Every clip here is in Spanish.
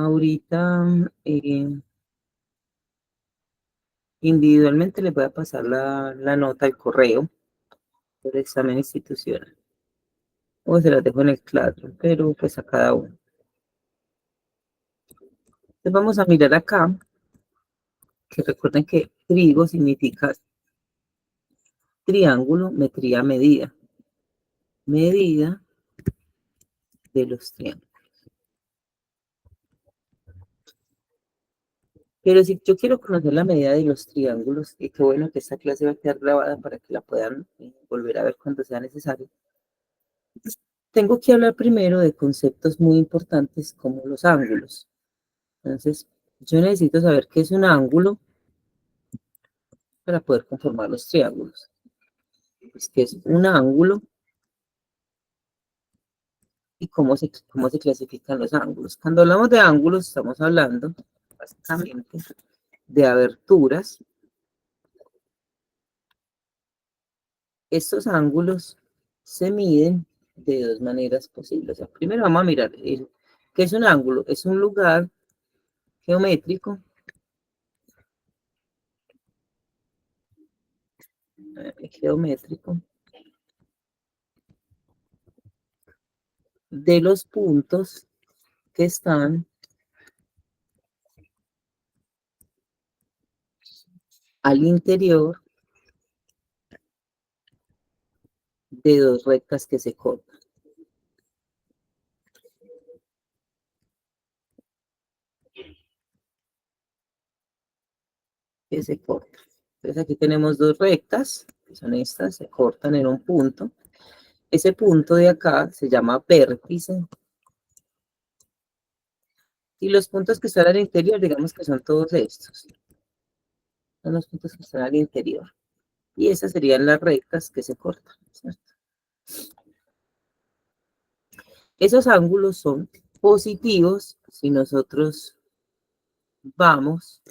Ahorita individualmente les voy a pasar la nota al correo del examen institucional. O se las dejo en el Classroom, pero pues a cada uno. Entonces vamos a mirar acá, que recuerden que trigo significa triángulo, metría, medida. Medida de los triángulos. Pero si yo quiero conocer la medida de los triángulos, y qué bueno que esta clase va a quedar grabada para que la puedan volver a ver cuando sea necesario, tengo que hablar primero de conceptos muy importantes como los ángulos. Entonces, yo necesito saber qué es un ángulo para poder conformar los triángulos. Pues, ¿qué es un ángulo? Y cómo se clasifican los ángulos. Cuando hablamos de ángulos, estamos hablando básicamente de aberturas. Estos ángulos se miden de dos maneras posibles. O sea, primero vamos a mirar qué es un ángulo. Es un lugar geométrico de los puntos que están al interior de dos rectas que se cortan. Entonces aquí tenemos dos rectas, que son estas, se cortan en un punto. Ese punto de acá se llama vértice. Y los puntos que están al interior, digamos que son todos estos. Son los puntos que están al interior. Y esas serían las rectas que se cortan, ¿cierto? Esos ángulos son positivos si nosotros vamos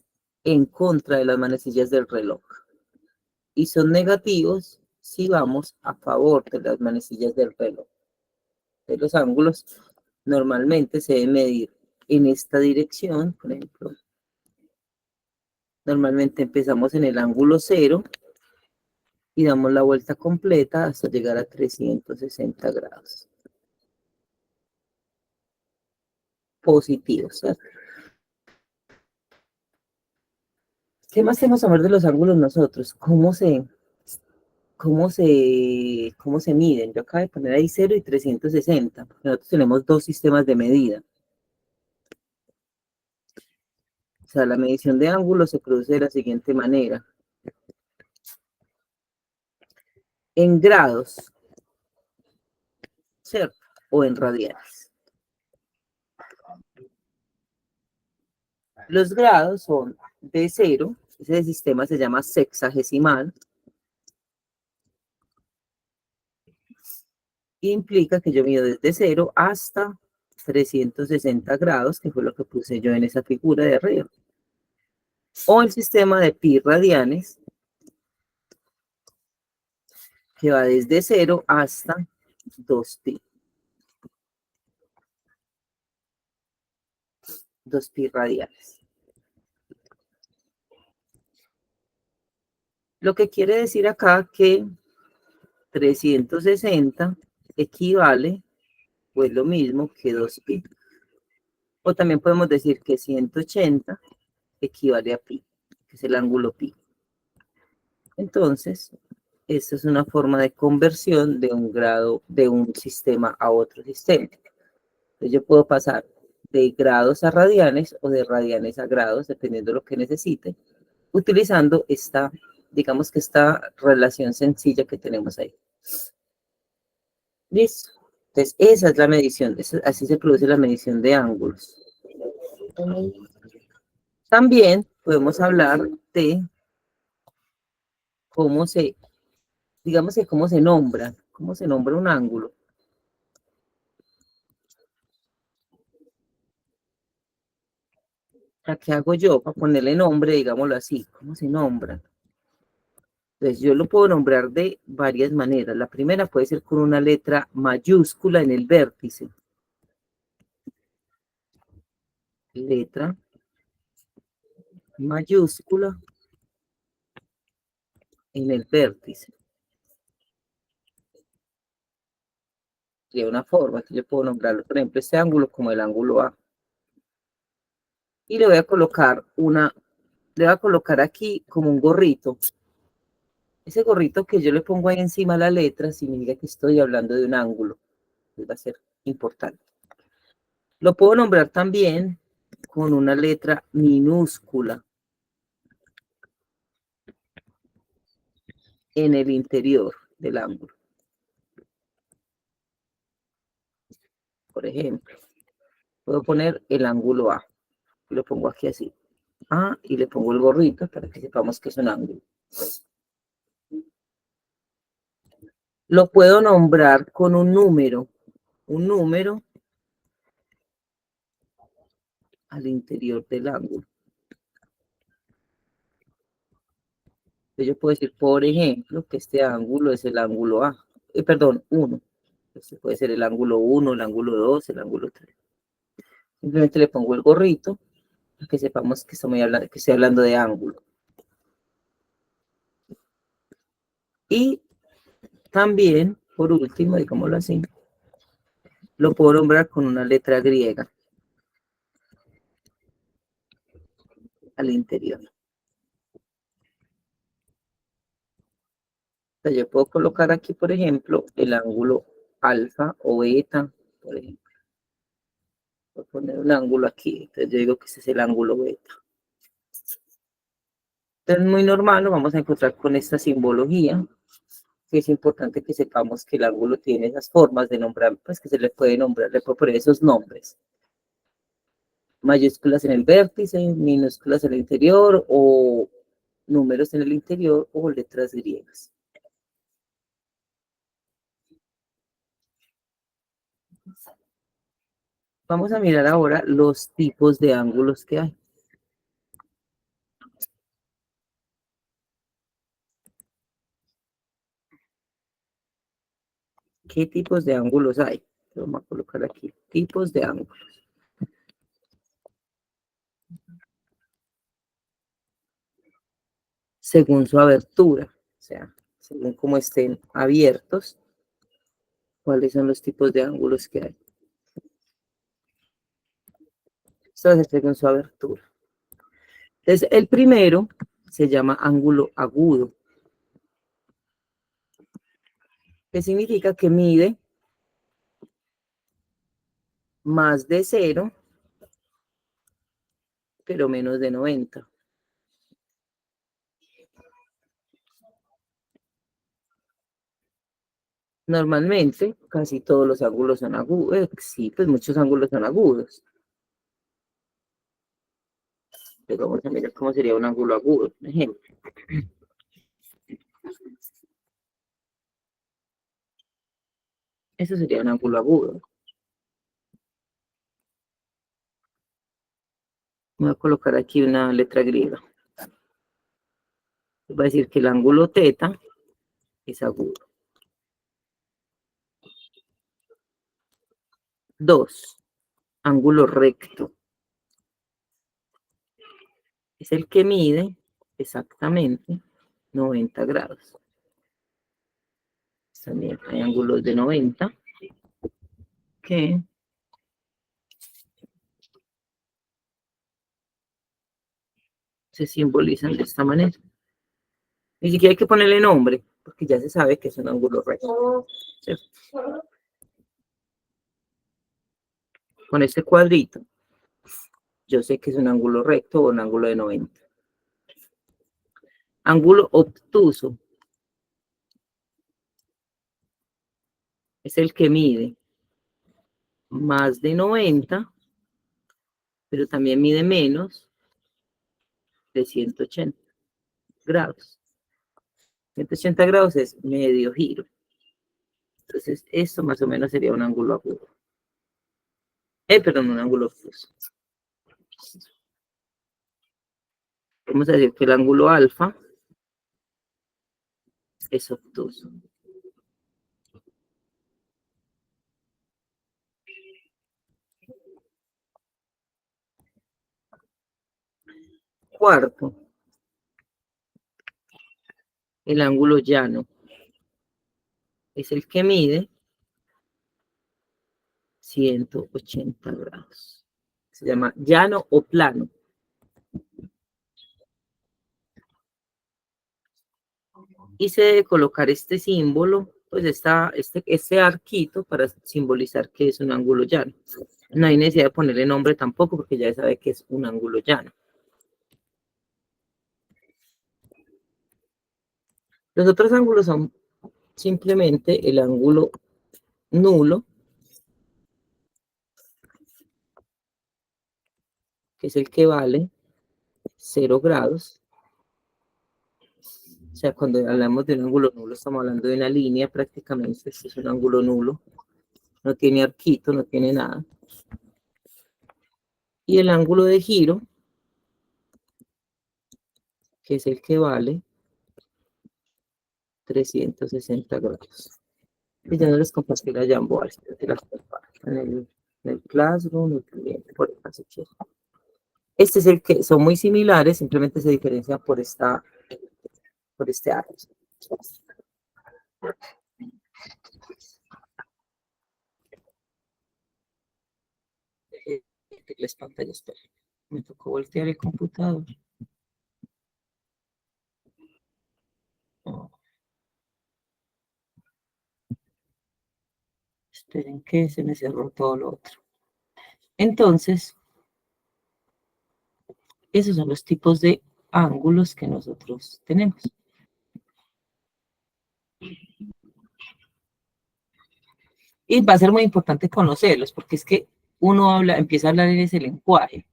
en contra de las manecillas del reloj. Y son negativos si vamos a favor de las manecillas del reloj. De los ángulos normalmente se debe medir en esta dirección, por ejemplo. Normalmente empezamos en el ángulo 0 y damos la vuelta completa hasta llegar a 360 grados. Positivos, ¿cierto? ¿Qué más tenemos que saber de los ángulos nosotros? ¿Cómo se miden? Yo acabo de poner ahí 0 y 360. Nosotros tenemos dos sistemas de medida. O sea, la medición de ángulos se produce de la siguiente manera. En grados, ¿cierto? O en radianes. Los grados son de 0, ese sistema se llama sexagesimal, implica que yo mido desde 0 hasta 360 grados, que fue lo que puse yo en esa figura de arriba. O el sistema de pi radianes, que va desde 0 hasta 2pi. 2pi radianes. Lo que quiere decir acá que 360 equivale, pues lo mismo que 2pi. O también podemos decir que 180 equivale a pi, que es el ángulo pi. Entonces, esta es una forma de conversión de un grado, de un sistema a otro sistema. Entonces, yo puedo pasar de grados a radianes o de radianes a grados, dependiendo de lo que necesite, utilizando esta, digamos que esta relación sencilla que tenemos ahí. ¿Listo? Entonces, esa es la medición, así se produce la medición de ángulos. También podemos hablar de cómo se, digamos que cómo se nombra un ángulo. ¿Qué hago yo para ponerle nombre, digámoslo así? ¿Cómo se nombra? Entonces, yo lo puedo nombrar de varias maneras. La primera puede ser con una letra mayúscula en el vértice. letra mayúscula en el vértice. De una forma que yo puedo nombrarlo, por ejemplo, este ángulo como el ángulo A. Y le voy a colocar aquí como un gorrito. Ese gorrito que yo le pongo ahí encima a la letra significa que estoy hablando de un ángulo. Va a ser importante. Lo puedo nombrar también con una letra minúscula en el interior del ángulo. Por ejemplo, puedo poner el ángulo A. Lo pongo aquí así. A y le pongo el gorrito para que sepamos que es un ángulo. Lo puedo nombrar con un número al interior del ángulo. Entonces yo puedo decir, por ejemplo, que este ángulo es el ángulo A. Perdón, 1. Este puede ser el ángulo 1, el ángulo 2, el ángulo 3. Simplemente le pongo el gorrito para que sepamos que estoy hablando de ángulo. Y también, por último, digámoslo así, lo puedo nombrar con una letra griega al interior. Entonces yo puedo colocar aquí, por ejemplo, el ángulo alfa o beta, por ejemplo. Voy a poner un ángulo aquí, entonces yo digo que ese es el ángulo beta. Entonces, muy normal, lo vamos a encontrar con esta simbología, que es importante que sepamos que el ángulo tiene esas formas de nombrar, pues que se le puede nombrar, le puedo poner esos nombres. Mayúsculas en el vértice, minúsculas en el interior, o números en el interior, o letras griegas. Vamos a mirar ahora los tipos de ángulos que hay. ¿Qué tipos de ángulos hay? Vamos a colocar aquí, tipos de ángulos. Según su abertura, o sea, según cómo estén abiertos, cuáles son los tipos de ángulos que hay. Esto es según su abertura. Entonces, el primero se llama ángulo agudo, que significa que mide más de 0, pero menos de 90. Normalmente, casi todos los ángulos son agudos. Sí, pues muchos ángulos son agudos. Pero vamos a mirar cómo sería un ángulo agudo, por ejemplo. Eso sería un ángulo agudo. Voy a colocar aquí una letra griega. Va a decir que el ángulo teta es agudo. 2. Ángulo recto. Es el que mide exactamente 90 grados. También hay ángulos de 90 que se simbolizan de esta manera. Ni siquiera hay que ponerle nombre, porque ya se sabe que es un ángulo recto. ¿Cierto? Con este cuadrito, yo sé que es un ángulo recto o un ángulo de 90. Ángulo obtuso es el que mide más de 90, pero también mide menos de 180 grados. 180 grados es medio giro. Entonces, esto más o menos sería un ángulo agudo. Perdón, un ángulo obtuso. Vamos a decir que el ángulo alfa es obtuso. cuarto, el ángulo llano, es el que mide 180 grados. Se llama llano o plano. Y se debe colocar este símbolo, pues este arquito para simbolizar que es un ángulo llano. No hay necesidad de ponerle nombre tampoco porque ya sabe que es un ángulo llano. Los otros ángulos son simplemente el ángulo nulo, que es el que vale 0 grados. O sea, cuando hablamos de un ángulo nulo, estamos hablando de una línea prácticamente. Este es un ángulo nulo. No tiene arquito, no tiene nada. Y el ángulo de giro, que es el que vale 360 grados. Y ya no les compartí la Jamboard, en el Classroom, el cliente, por el caso que este es el que son muy similares, simplemente se diferencian por este área. Las pantallas, me tocó voltear el computador. Oh. Esperen que se me cerró todo lo otro. Entonces, esos son los tipos de ángulos que nosotros tenemos. Y va a ser muy importante conocerlos, porque es que uno empieza a hablar en ese lenguaje.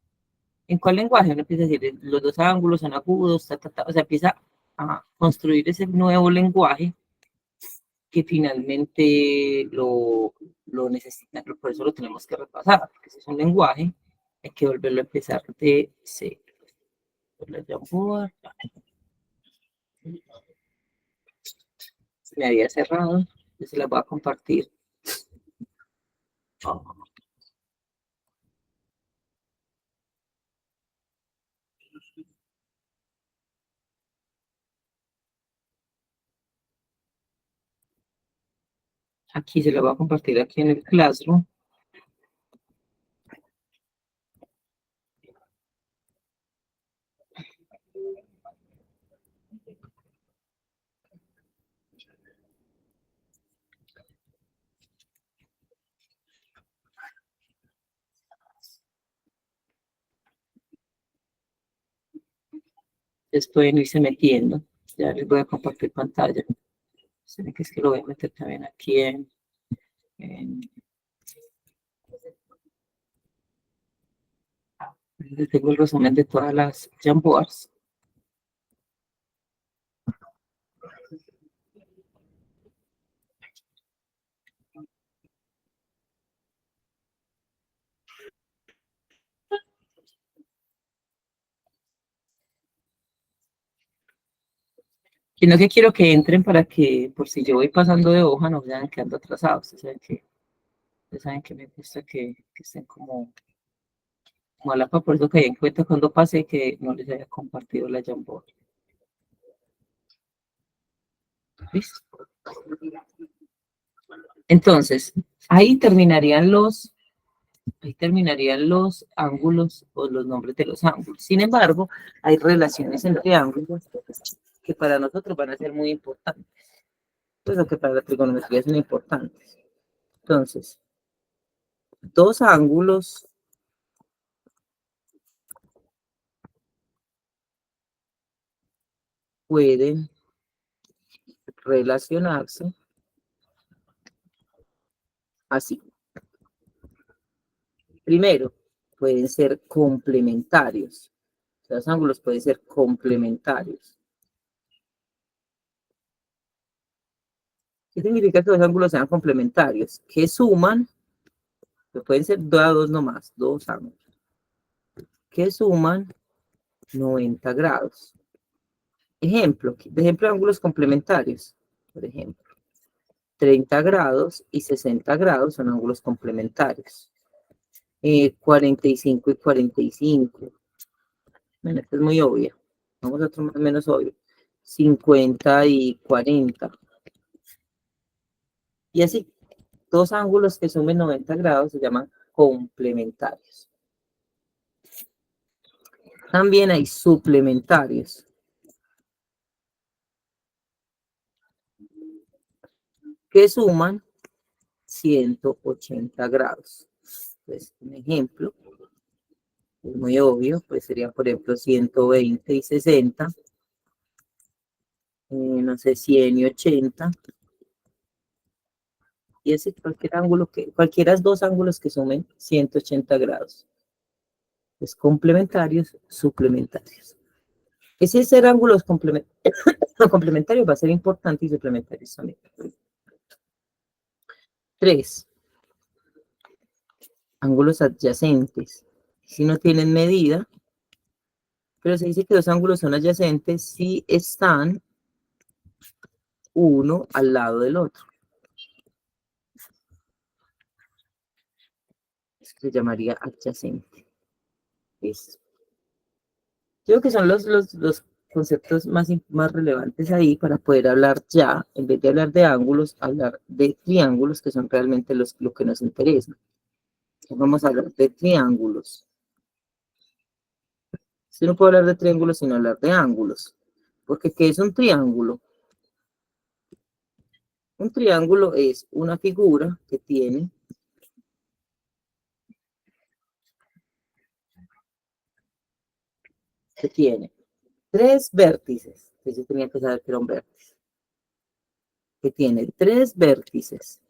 ¿En cuál lenguaje? Uno empieza a decir, los dos ángulos son agudos, o sea, empieza a construir ese nuevo lenguaje que finalmente lo necesita, por eso lo tenemos que repasar, porque si es un lenguaje, hay que volverlo a empezar de cero. Se me había cerrado, yo se la voy a compartir. Aquí se la voy a compartir aquí en el Classroom. Ustedes pueden irse metiendo. Ya les voy a compartir pantalla. Sé que es que lo voy a meter también aquí tengo el resumen de todas las Jamboards. Sino que quiero que entren para que, por si yo voy pasando de hoja, no vayan quedando atrasados. Ustedes saben que me gusta que estén como a la par, por eso que en cuenta cuando pase que no les haya compartido la Jamboard. ¿Listo? Entonces, ahí terminarían los ángulos o los nombres de los ángulos. Sin embargo, hay relaciones entre ángulos que para nosotros van a ser muy importantes. Pues lo que para la trigonometría son importantes. Entonces, dos ángulos pueden relacionarse así. Primero, pueden ser complementarios. Los ángulos pueden ser complementarios. ¿Qué significa que los ángulos sean complementarios? Que suman, que pueden ser dos nomás, dos ángulos, que suman 90 grados. Ejemplo de ángulos complementarios. Por ejemplo, 30 grados y 60 grados son ángulos complementarios. 45 y 45. Bueno, esta es muy obvia. Vamos a otro más o menos obvio. 50 y 40. Y así, dos ángulos que sumen 90 grados se llaman complementarios. También hay suplementarios. Que suman 180 grados. Pues un ejemplo, es muy obvio, pues sería por ejemplo 120 y 60, no sé, 100 y 80, y ese cualquiera de dos ángulos que sumen 180 grados. Pues complementarios, suplementarios. Ese ser ángulos complementarios va a ser importante y suplementarios también. 3. Ángulos adyacentes. Si no tienen medida, pero se dice que dos ángulos son adyacentes si están uno al lado del otro. Eso se llamaría adyacente. Listo. Creo que son los conceptos más relevantes ahí para poder hablar ya, en vez de hablar de ángulos, hablar de triángulos, que son realmente lo que nos interesa. Vamos a hablar de triángulos. Si no puedo hablar de triángulos, sino hablar de ángulos. Porque, ¿qué es un triángulo? Un triángulo es una figura que tiene tres vértices. Yo tenía que saber que era un vértice. Que tiene tres vértices,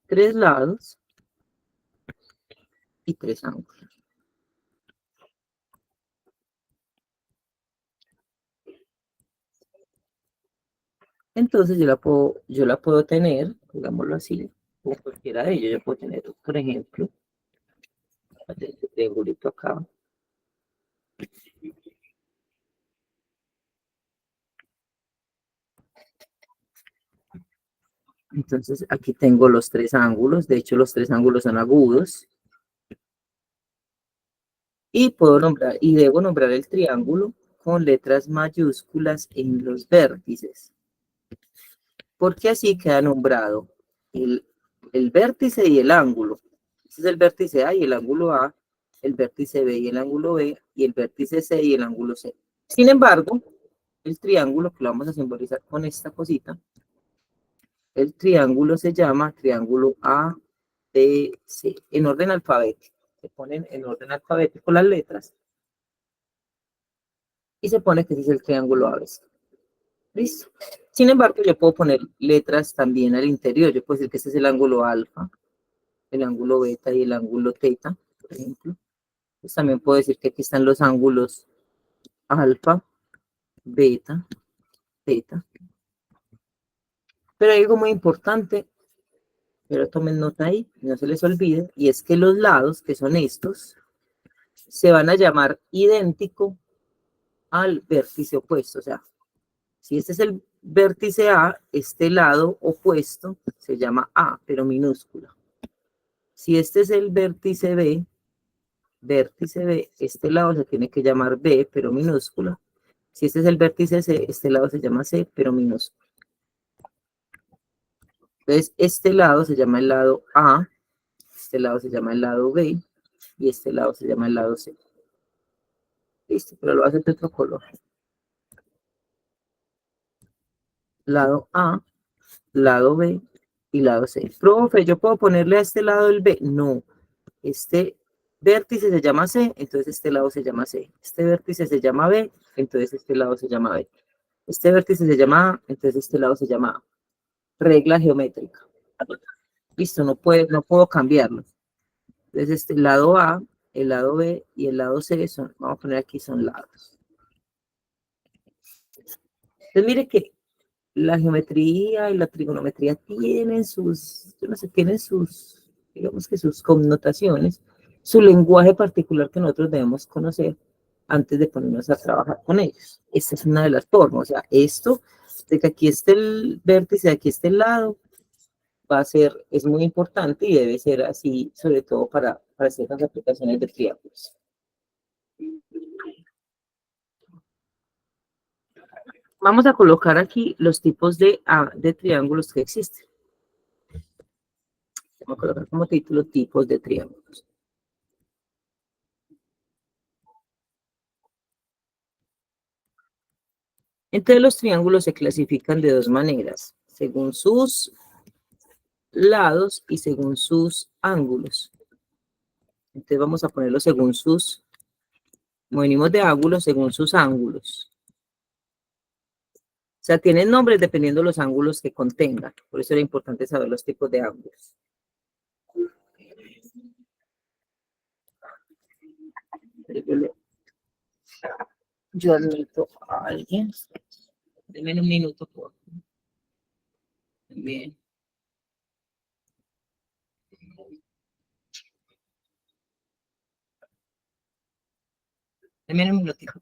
tres lados y tres ángulos. Entonces yo la puedo tener, digámoslo así, como cualquiera de ellos. Yo puedo tener, por ejemplo, este triangulito acá. Entonces aquí tengo los tres ángulos. De hecho, los tres ángulos son agudos. Y debo nombrar el triángulo con letras mayúsculas en los vértices. Porque así queda nombrado el vértice y el ángulo. Ese es el vértice A y el ángulo A, el vértice B y el ángulo B, y el vértice C y el ángulo C. Sin embargo, el triángulo, que lo vamos a simbolizar con esta cosita, el triángulo se llama triángulo ABC, en orden alfabético. Se ponen en orden alfabético las letras y se pone que ese es el triángulo ABC. ¿Listo? Sin embargo, yo puedo poner letras también al interior. Yo puedo decir que este es el ángulo alfa, el ángulo beta y el ángulo teta, por ejemplo. Pues también puedo decir que aquí están los ángulos alfa, beta, teta. Pero hay algo muy importante, pero tomen nota ahí, no se les olvide, y es que los lados, que son estos, se van a llamar idéntico al vértice opuesto. O sea, si este es el vértice A, este lado opuesto se llama A, pero minúscula. Si este es el vértice B, este lado se tiene que llamar B, pero minúscula. Si este es el vértice C, este lado se llama C, pero minúscula. Entonces, este lado se llama el lado A, este lado se llama el lado B, y este lado se llama el lado C. Listo, pero lo hace de otro color. Lado A, lado B y lado C. Profe, ¿yo puedo ponerle a este lado el B? No. Este vértice se llama C, entonces este lado se llama C. Este vértice se llama B, entonces este lado se llama B. Este vértice se llama A, entonces este lado se llama A. Regla geométrica. Listo, no puedo cambiarlo. Entonces este lado A, el lado B y el lado C vamos a poner aquí son lados. Entonces mire que la geometría y la trigonometría tienen digamos que sus connotaciones, su lenguaje particular que nosotros debemos conocer antes de ponernos a trabajar con ellos. Esta es una de las formas, o sea, esto, de que aquí esté el vértice, aquí esté el lado, es muy importante y debe ser así, sobre todo para ciertas aplicaciones de triángulos. Vamos a colocar aquí los tipos de triángulos que existen. Vamos a colocar como título tipos de triángulos. Entonces los triángulos se clasifican de dos maneras, según sus lados y según sus ángulos. Entonces vamos a ponerlo según sus, venimos de ángulos, según sus ángulos. O sea, tienen nombres dependiendo de los ángulos que contengan. Por eso era importante saber los tipos de ángulos. Yo admito a alguien. Denme un minuto, por favor. Bien. Denme un minutico.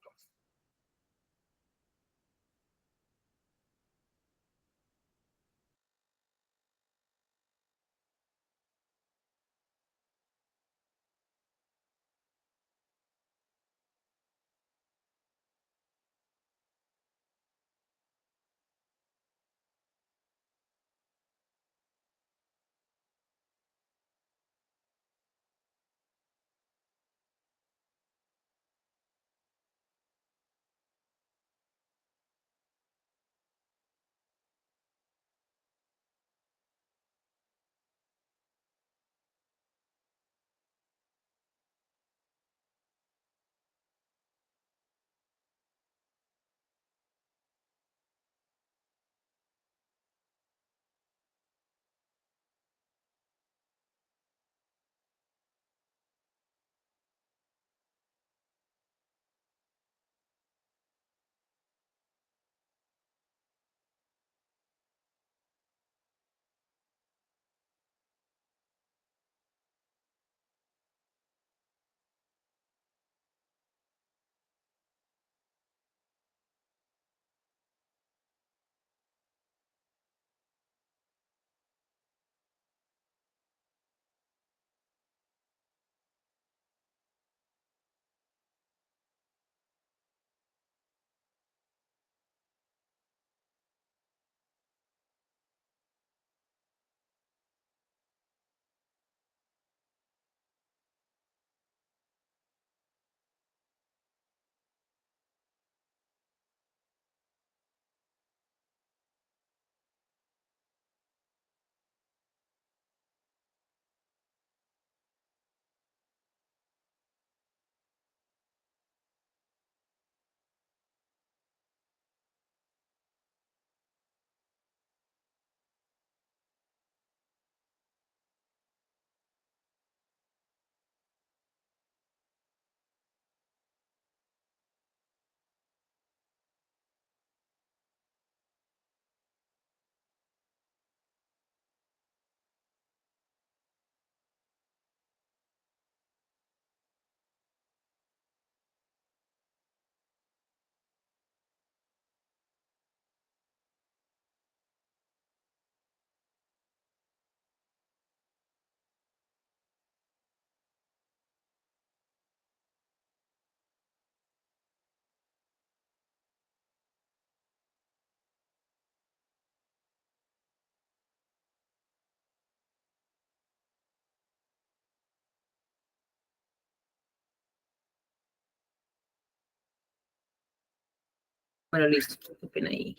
Bueno, listo. Qué pena ahí.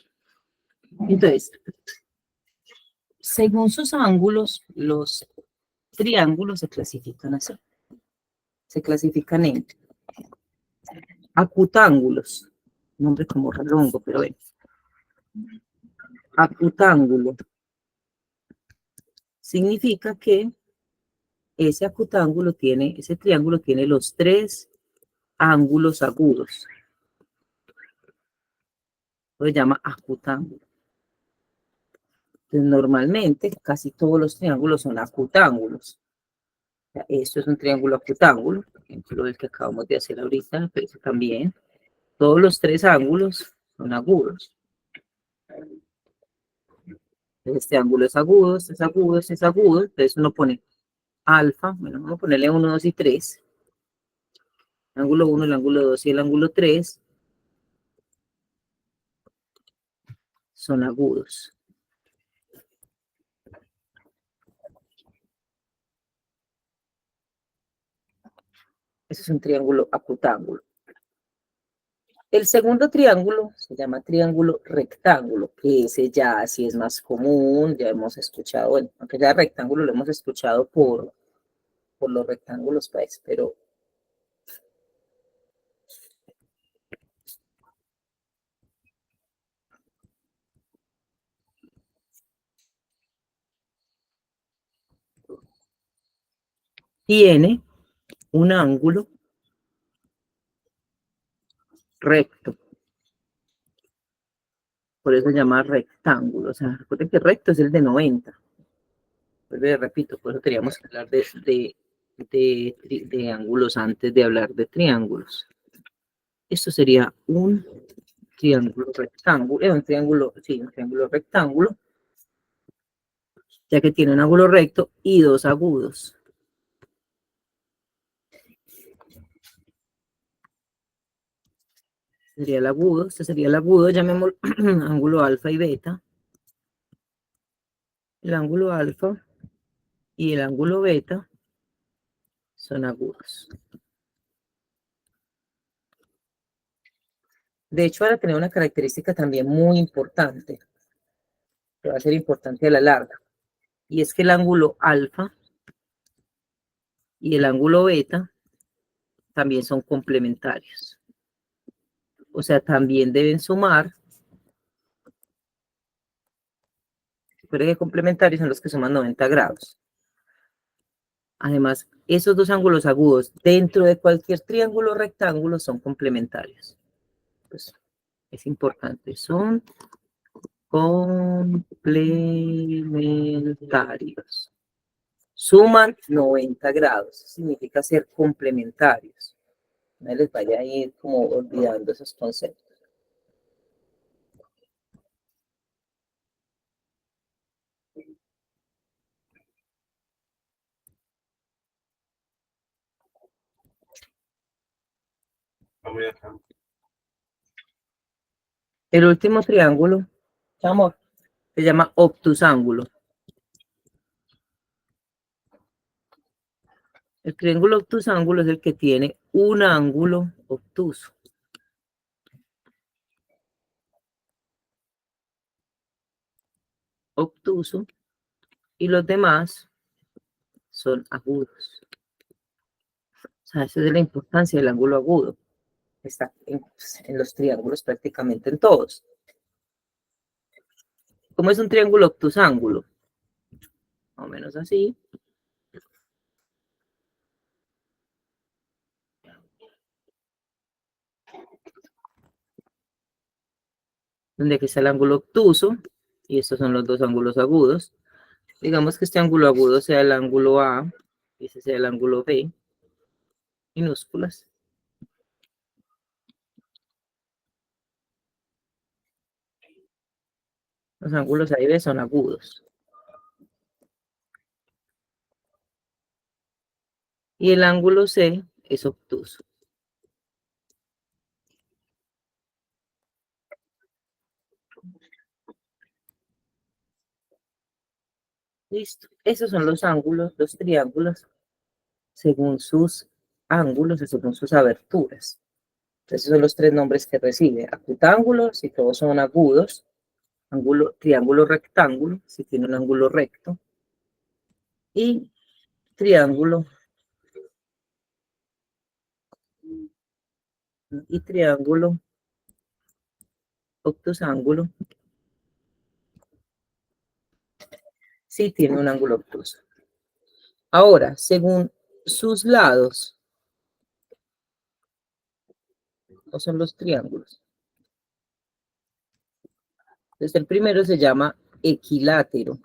Entonces, según sus ángulos, los triángulos se clasifican así. Se clasifican en acutángulos. Nombre como relongo, pero bueno. Acutángulo significa que ese acutángulo tiene, ese triángulo tiene los tres ángulos agudos. Lo llama acutángulo. Entonces, normalmente, casi todos los triángulos son acutángulos. O sea, esto es un triángulo acutángulo, por ejemplo, el que acabamos de hacer ahorita, pero eso también. Todos los tres ángulos son agudos. Este ángulo es agudo, este es agudo, este es agudo. Entonces uno pone alfa, bueno, vamos a ponerle 1, 2 y 3. El ángulo 1, el ángulo 2 y el ángulo 3 son agudos. Ese es un triángulo acutángulo. El segundo triángulo se llama triángulo rectángulo, que ese ya sí es más común, ya hemos escuchado, bueno, aunque ya rectángulo lo hemos escuchado por los rectángulos, pues, pero tiene un ángulo recto, por eso se llama rectángulo. O sea, recuerden que recto es el de 90. Pues le repito, por eso teníamos que hablar de ángulos antes de hablar de triángulos. Esto sería un triángulo rectángulo, un triángulo, sí, un triángulo rectángulo, ya que tiene un ángulo recto y dos agudos. Sería el agudo, este sería el agudo, llamémoslo ángulo alfa y beta. El ángulo alfa y el ángulo beta son agudos. De hecho, van a tener una característica también muy importante, que va a ser importante a la larga, y es que el ángulo alfa y el ángulo beta también son complementarios. O sea, también deben sumar, recuerden que complementarios son los que suman 90 grados. Además, esos dos ángulos agudos dentro de cualquier triángulo rectángulo son complementarios. Pues es importante, son complementarios. Suman 90 grados, significa ser complementarios. No les vaya a ir como olvidando esos conceptos. El último triángulo, amor, se llama obtusángulo. El triángulo obtusángulo es el que tiene un ángulo obtuso. Obtuso y los demás son agudos. O sea, esa es la importancia del ángulo agudo. Está en los triángulos prácticamente en todos. ¿Cómo es un triángulo obtusángulo? Más o menos así. Donde aquí está el ángulo obtuso y estos son los dos ángulos agudos. Digamos que este ángulo agudo sea el ángulo A y ese sea el ángulo B, minúsculas. Los ángulos A y B son agudos. Y el ángulo C es obtuso. Listo. Esos son los ángulos, los triángulos, según sus ángulos y según sus aberturas. Esos son los tres nombres que recibe. Acutángulo, si todos son agudos. Ángulo, triángulo rectángulo, si tiene un ángulo recto. Y triángulo. Y triángulo obtusángulo, si tiene un ángulo obtuso. Ahora, según sus lados, o son los triángulos. Entonces, el primero se llama equilátero,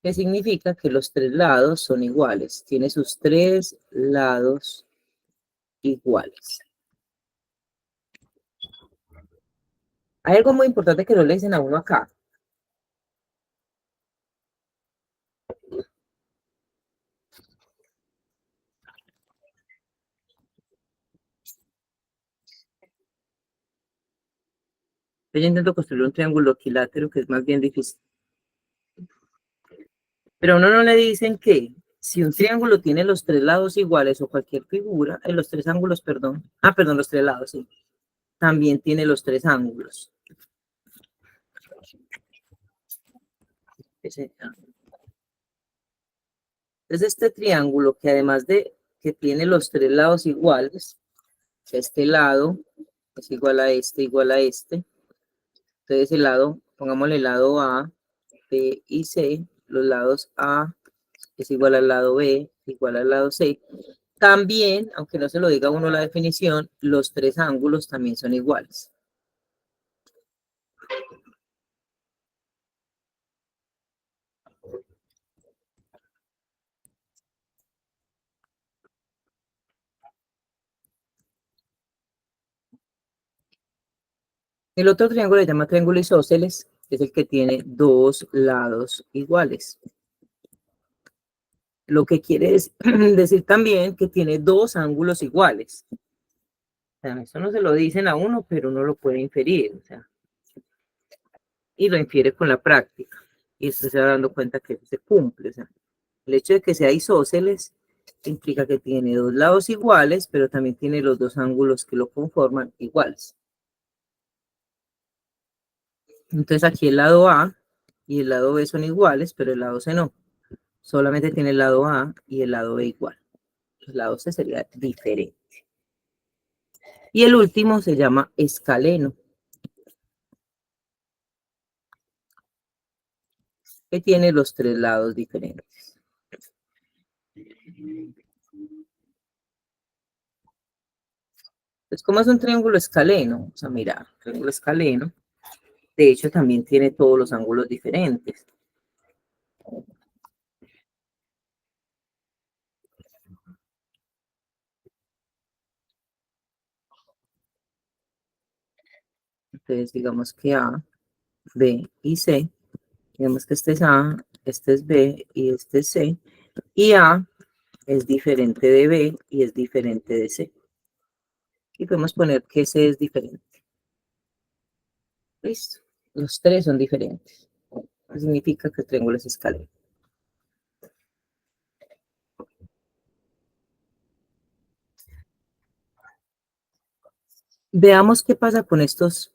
que significa que los tres lados son iguales. Tiene sus tres lados iguales. Hay algo muy importante que no le dicen a uno acá. Yo intento construir un triángulo equilátero que es más bien difícil. Pero a uno no le dicen que si un triángulo tiene los tres lados iguales o cualquier figura, los tres ángulos, perdón. Perdón, los tres lados, sí. También tiene los tres ángulos. Entonces, este triángulo que además de que tiene los tres lados iguales, este lado es igual a este, igual a este. Entonces el lado, pongámosle el lado A, B y C, los lados A es igual al lado B, igual al lado C. También, aunque no se lo diga uno la definición, los tres ángulos también son iguales. El otro triángulo se llama triángulo isósceles, que es el que tiene dos lados iguales. Lo que quiere decir también que tiene dos ángulos iguales. O sea, eso no se lo dicen a uno, pero uno lo puede inferir. O sea, y lo infiere con la práctica. Y usted se va dando cuenta que se cumple. O sea, el hecho de que sea isósceles implica que tiene dos lados iguales, pero también tiene los dos ángulos que lo conforman iguales. Entonces aquí el lado A y el lado B son iguales, pero el lado C no. Solamente tiene el lado A y el lado B igual. El lado C sería diferente. Y el último se llama escaleno, que tiene los tres lados diferentes. Entonces, ¿cómo es un triángulo escaleno? O sea, mira, un triángulo escaleno, de hecho, también tiene todos los ángulos diferentes. Entonces, digamos que A, B y C, digamos que este es A, este es B y este es C, y A es diferente de B y es diferente de C. Y podemos poner que C es diferente. Listo. Los tres son diferentes. Eso significa que el triángulo es escaleno. Veamos qué pasa con estos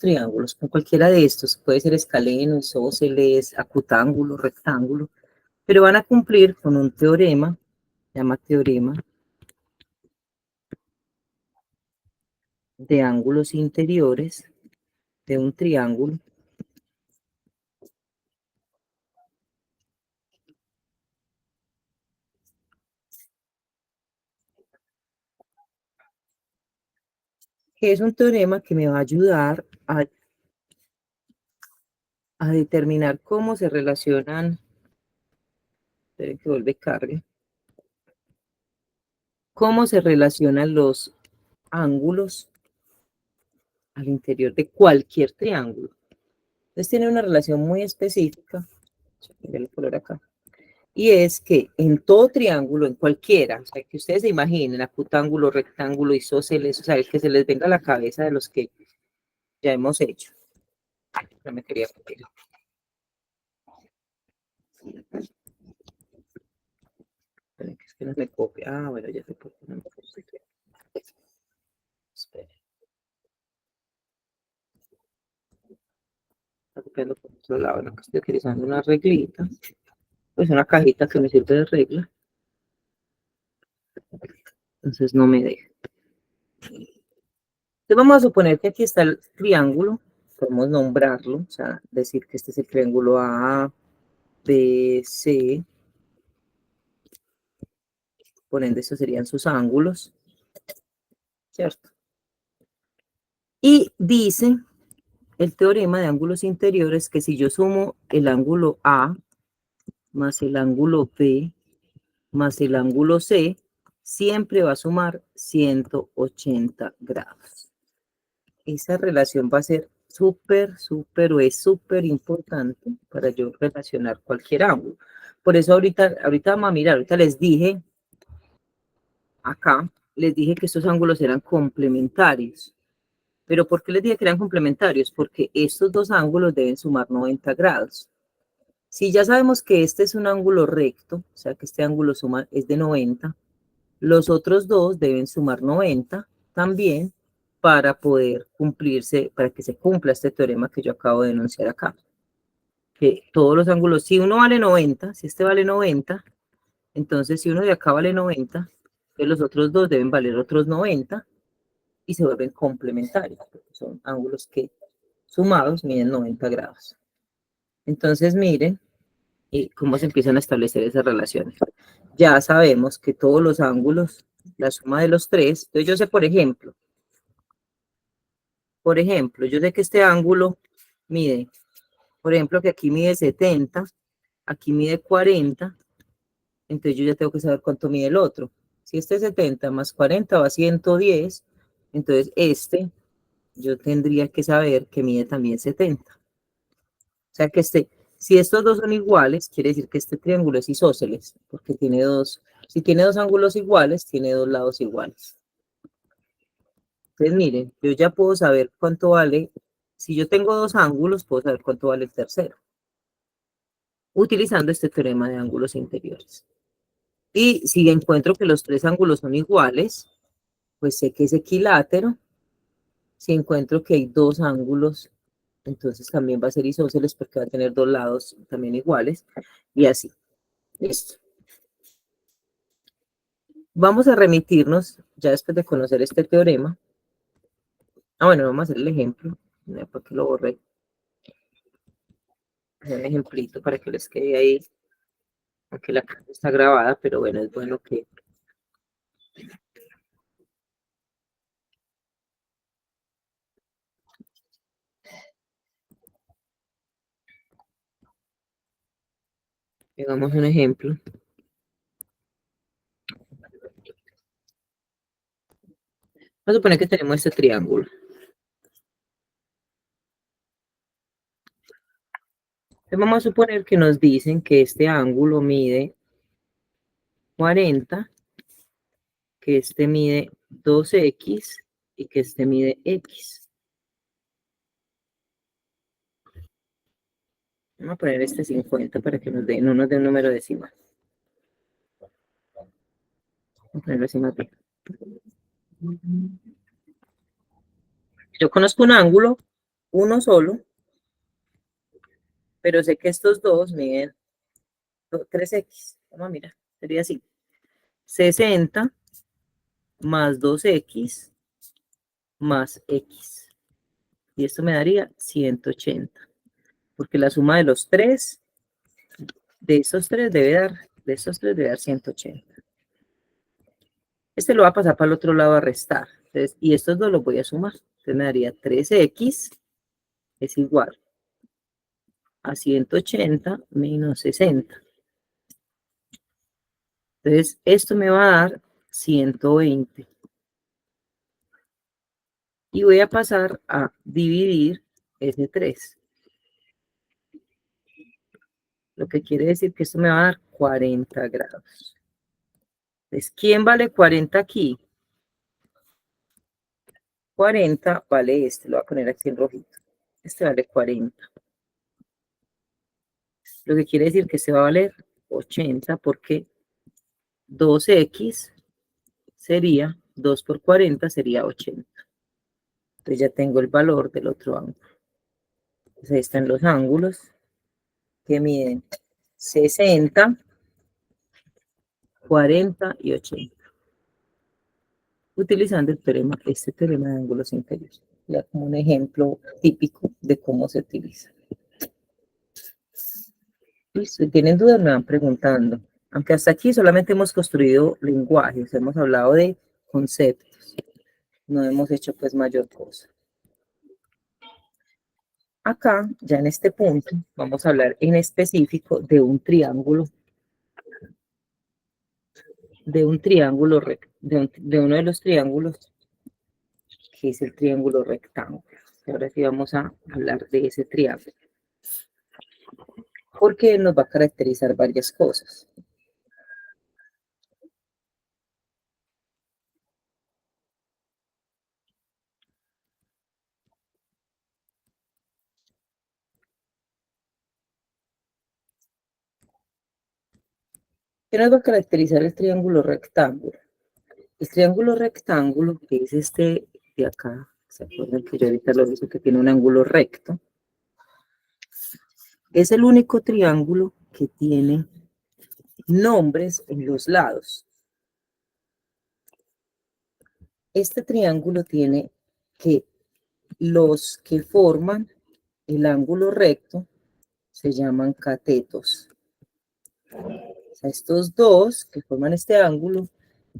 triángulos, con cualquiera de estos. Puede ser escaleno, isósceles, acutángulo, rectángulo, pero van a cumplir con un teorema, se llama teorema de ángulos interiores de un triángulo. Que es un teorema que me va a ayudar a determinar cómo se relacionan, esperen que vuelve cargue, cómo se relacionan los ángulos al interior de cualquier triángulo. Entonces tiene una relación muy específica, voy a poner acá, y es que en todo triángulo, en cualquiera, o sea, que ustedes se imaginen, acutángulo, rectángulo, isósceles, o sea, el que se les venga a la cabeza de los que ya hemos hecho. No me quería copiar. Es que no me copia. Bueno, ya sé por qué no me copia. Espera. Está copiando por otro lado, no, que estoy utilizando una reglita, pues una cajita que me sirve de regla. Entonces no me deja. Entonces vamos a suponer que aquí está el triángulo, podemos nombrarlo, o sea, decir que este es el triángulo A, B, C, por ende estos serían sus ángulos, ¿cierto? Y dice el teorema de ángulos interiores que si yo sumo el ángulo A más el ángulo B más el ángulo C, siempre va a sumar 180 grados. Esa relación va a ser o es súper importante para yo relacionar cualquier ángulo. Por eso ahorita vamos a mirar, ahorita les dije, acá, les dije que estos ángulos eran complementarios. Pero ¿por qué les dije que eran complementarios? Porque estos dos ángulos deben sumar 90 grados. Si ya sabemos que este es un ángulo recto, o sea que este ángulo suma es de 90, los otros dos deben sumar 90 también para poder cumplirse, para que se cumpla este teorema que yo acabo de enunciar acá. Que todos los ángulos, si uno vale 90, si este vale 90, entonces si uno de acá vale 90, entonces los otros dos deben valer otros 90 y se vuelven complementarios, porque son ángulos que sumados miden 90 grados. Entonces miren cómo se empiezan a establecer esas relaciones. Ya sabemos que todos los ángulos, la suma de los tres, entonces yo sé, por ejemplo, yo sé que este ángulo mide, por ejemplo, que aquí mide 70, aquí mide 40, entonces yo ya tengo que saber cuánto mide el otro. Si este es 70 más 40 va a 110, entonces este yo tendría que saber que mide también 70. O sea que si estos dos son iguales, quiere decir que este triángulo es isósceles, porque tiene dos, si tiene dos ángulos iguales, tiene dos lados iguales. Entonces miren, yo ya puedo saber cuánto vale, si yo tengo dos ángulos, puedo saber cuánto vale el tercero, utilizando este teorema de ángulos interiores. Y si encuentro que los tres ángulos son iguales, pues sé que es equilátero. Si encuentro que hay dos ángulos, entonces también va a ser isósceles porque va a tener dos lados también iguales. Y así. Listo. Vamos a remitirnos, ya después de conocer este teorema. Bueno, vamos a hacer el ejemplo. Porque lo borré. Un ejemplito para que les quede ahí. Aunque la clase está grabada, pero bueno, es bueno que hagamos un ejemplo. Vamos a suponer que tenemos este triángulo. Entonces vamos a suponer que nos dicen que este ángulo mide 40, que este mide 2x y que este mide x. Vamos a poner este 50 para que no nos dé un número decimal. Vamos a ponerlo encima de. Yo conozco un ángulo, uno solo, pero sé que estos dos miden 3x. Vamos a mirar, sería así. 60 más 2x más x. Y esto me daría 180. Porque la suma de los tres, de estos tres debe dar 180. Este lo va a pasar para el otro lado a restar. Entonces, y estos dos los voy a sumar. Entonces me daría 3x es igual a 180 menos 60. Entonces, esto me va a dar 120. Y voy a pasar a dividir ese 3. Lo que quiere decir que esto me va a dar 40 grados. Entonces, ¿quién vale 40 aquí? 40 vale este, lo voy a poner aquí en rojito. Este vale 40. Lo que quiere decir que este va a valer 80 porque 2x sería, 2 por 40 sería 80. Entonces ya tengo el valor del otro ángulo. Entonces ahí están los ángulos que miden 60, 40 y 80. Utilizando este teorema de ángulos interiores. Ya como un ejemplo típico de cómo se utiliza. Listo, si tienen dudas me van preguntando. Aunque hasta aquí solamente hemos construido lenguajes, hemos hablado de conceptos. No hemos hecho pues mayor cosa. Acá, ya en este punto, vamos a hablar en específico de un triángulo, recto, de uno de los triángulos, que es el triángulo rectángulo. Ahora sí vamos a hablar de ese triángulo, porque nos va a caracterizar varias cosas. ¿Qué nos va a caracterizar el triángulo rectángulo? El triángulo rectángulo, que es este de acá, ¿se acuerdan que yo ahorita lo hice que tiene un ángulo recto? Es el único triángulo que tiene nombres en los lados. Este triángulo tiene que los que forman el ángulo recto se llaman catetos. O sea, estos dos que forman este ángulo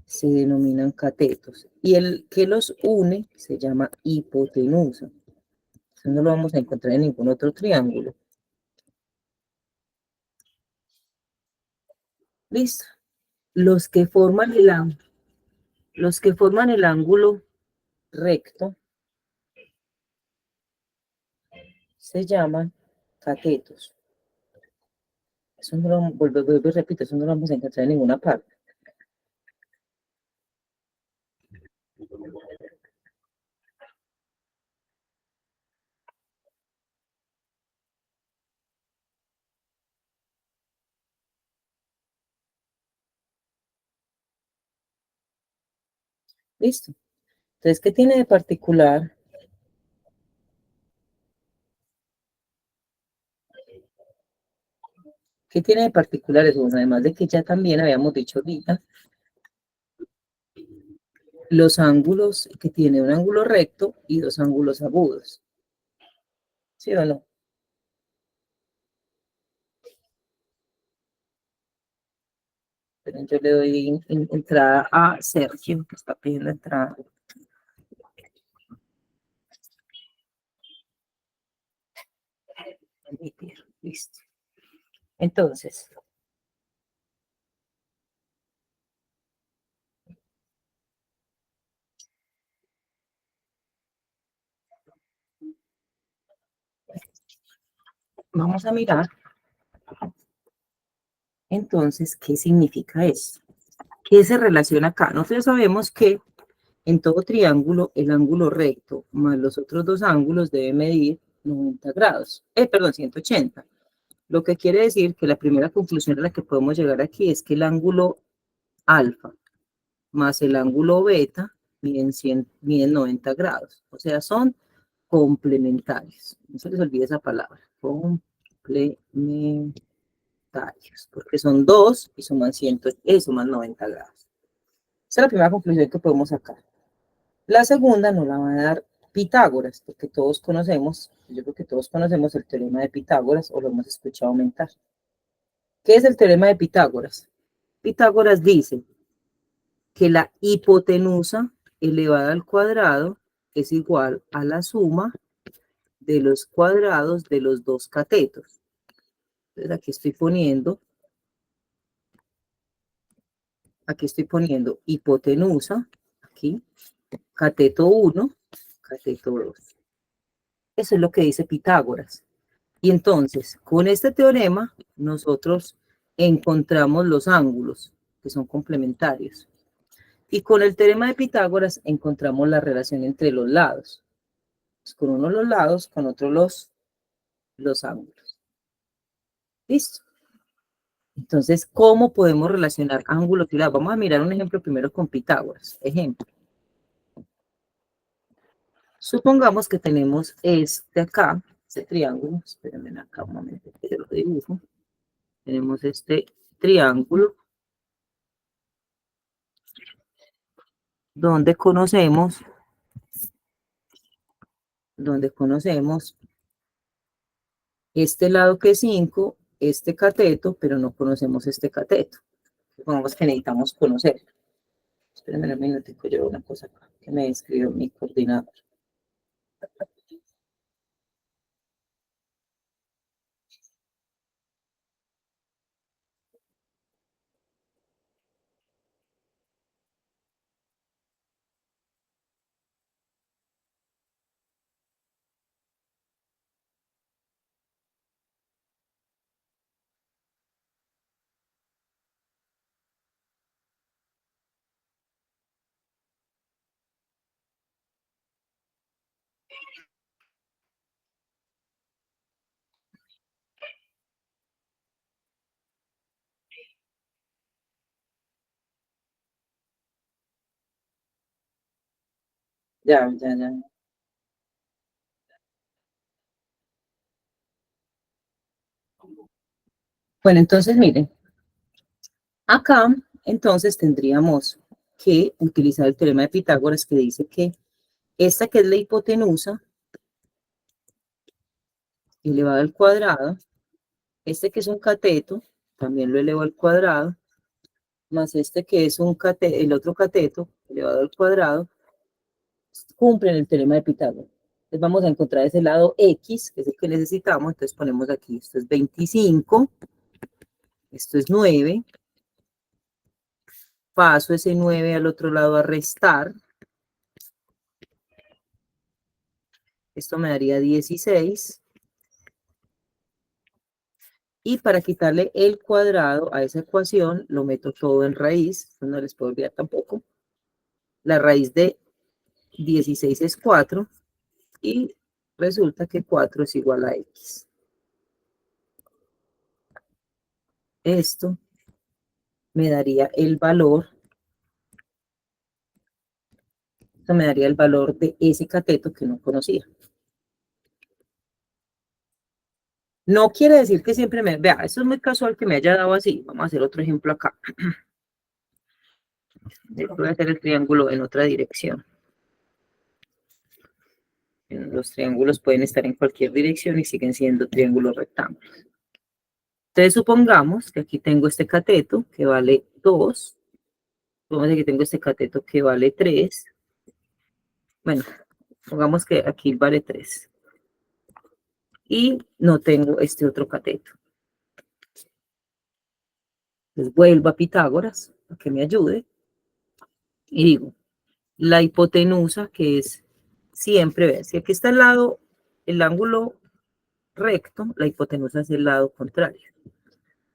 se denominan catetos. Y el que los une se llama hipotenusa. Eso no lo vamos a encontrar en ningún otro triángulo. Listo. Los que forman el ángulo recto se llaman catetos. Eso no lo, vuelvo y repito, eso no lo vamos a encontrar en ninguna parte. Listo. Entonces, ¿qué tiene de particular? ¿Qué tiene de particular eso? Bueno, además de que ya también habíamos dicho ahorita, los ángulos que tiene un ángulo recto y dos ángulos agudos. ¿Sí o no? Pero yo le doy entrada a Sergio, que está pidiendo entrada. Listo. Entonces, vamos a mirar entonces qué significa esto. ¿Qué se relaciona acá? Nosotros sabemos que en todo triángulo el ángulo recto más los otros dos ángulos debe medir 90 grados. Perdón, 180. Lo que quiere decir que la primera conclusión a la que podemos llegar aquí es que el ángulo alfa más el ángulo beta miden 90 grados. O sea, son complementarios. No se les olvide esa palabra. Complementarios. Porque son dos y suman 90 grados. Esa es la primera conclusión que podemos sacar. La segunda nos la va a dar Pitágoras, porque todos conocemos, yo creo que todos conocemos el teorema de Pitágoras o lo hemos escuchado aumentar. ¿Qué es el teorema de Pitágoras? Pitágoras dice que la hipotenusa elevada al cuadrado es igual a la suma de los cuadrados de los dos catetos. Entonces aquí estoy poniendo hipotenusa, aquí, cateto 1, cateto 2. Eso es lo que dice Pitágoras. Y entonces, con este teorema, nosotros encontramos los ángulos, que son complementarios. Y con el teorema de Pitágoras encontramos la relación entre los lados. Pues con uno los lados, con otro los ángulos. ¿Listo? Entonces, ¿cómo podemos relacionar ángulos y lados? Vamos a mirar un ejemplo primero con Pitágoras. Ejemplo. Supongamos que tenemos este triángulo. Espérenme acá un momento que yo lo dibujo. Tenemos este triángulo donde conocemos este lado que es 5, este cateto, pero no conocemos este cateto. Supongamos que necesitamos conocer. Espérenme un minutico, yo veo una cosa acá, que me escribió mi coordinador. Ya, ya, ya. Bueno, entonces miren, acá entonces tendríamos que utilizar el teorema de Pitágoras que dice que esta que es la hipotenusa elevado al cuadrado, este que es un cateto, también lo elevo al cuadrado, más este que es un cateto, el otro cateto elevado al cuadrado, cumplen el teorema de Pitágoras. Entonces vamos a encontrar ese lado X, que es el que necesitamos, entonces ponemos aquí, esto es 25, esto es 9, paso ese 9 al otro lado a restar, esto me daría 16, y para quitarle el cuadrado a esa ecuación, lo meto todo en raíz, no les puedo olvidar tampoco, la raíz de 16 es 4, y resulta que 4 es igual a X. Esto me daría el valor, esto me daría el valor de ese cateto que no conocía. No quiere decir que siempre me... Vea, esto es muy casual que me haya dado así. Vamos a hacer otro ejemplo acá. Voy a hacer el triángulo en otra dirección. Los triángulos pueden estar en cualquier dirección y siguen siendo triángulos rectángulos. Entonces supongamos que aquí tengo este cateto que vale 2. Supongamos que aquí tengo este cateto que vale 3. Bueno, pongamos que aquí vale 3. Y no tengo este otro cateto. Entonces vuelvo a Pitágoras para que me ayude. Y digo, la hipotenusa, que es siempre, vean, si aquí está el lado, el ángulo recto, la hipotenusa es el lado contrario.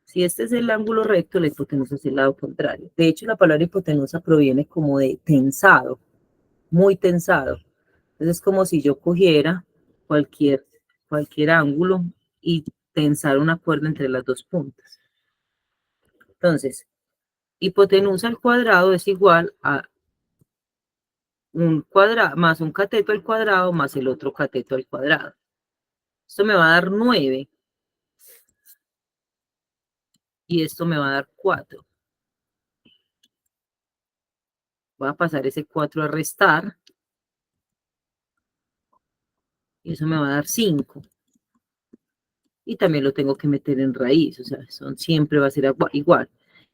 Si este es el ángulo recto, la hipotenusa es el lado contrario. De hecho, la palabra hipotenusa proviene como de tensado, muy tensado. Entonces es como si yo cogiera cualquier ángulo y tensar una cuerda entre las dos puntas. Entonces, hipotenusa al cuadrado es igual a un cuadrado más un cateto al cuadrado más el otro cateto al cuadrado. Esto me va a dar 9 y esto me va a dar 4. Voy a pasar ese 4 a restar y eso me va a dar 5. Y también lo tengo que meter en raíz, o sea, siempre va a ser igual.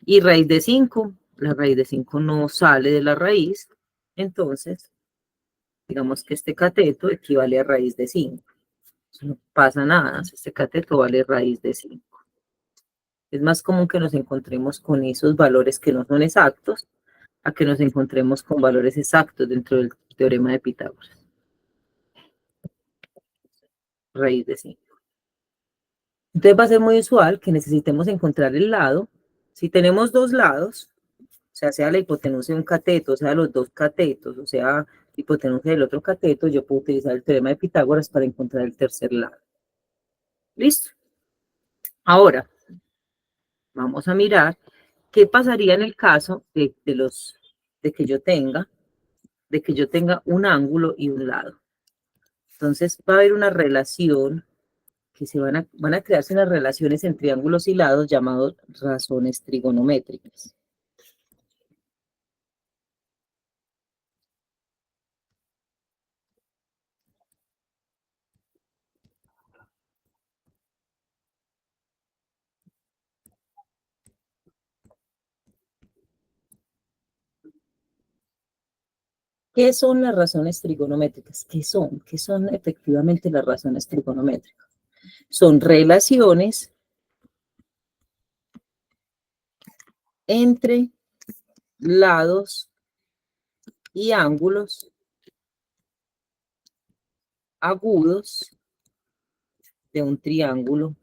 Y raíz de 5, la raíz de 5 no sale de la raíz, entonces digamos que este cateto equivale a raíz de 5. No pasa nada, este cateto vale raíz de 5. Es más común que nos encontremos con esos valores que no son exactos, a que nos encontremos con valores exactos dentro del teorema de Pitágoras. Raíz de 5. Entonces va a ser muy usual que necesitemos encontrar el lado. Si tenemos dos lados, o sea la hipotenusa de un cateto, o sea los dos catetos, o sea hipotenusa del otro cateto, yo puedo utilizar el teorema de Pitágoras para encontrar el tercer lado. ¿Listo? Ahora, vamos a mirar qué pasaría en el caso de que yo tenga un ángulo y un lado. Entonces va a haber una relación que van a crearse unas relaciones en triángulos y lados llamados razones trigonométricas. ¿Qué son las razones trigonométricas? ¿Qué son? ¿Qué son efectivamente las razones trigonométricas? Son relaciones entre lados y ángulos agudos de un triángulo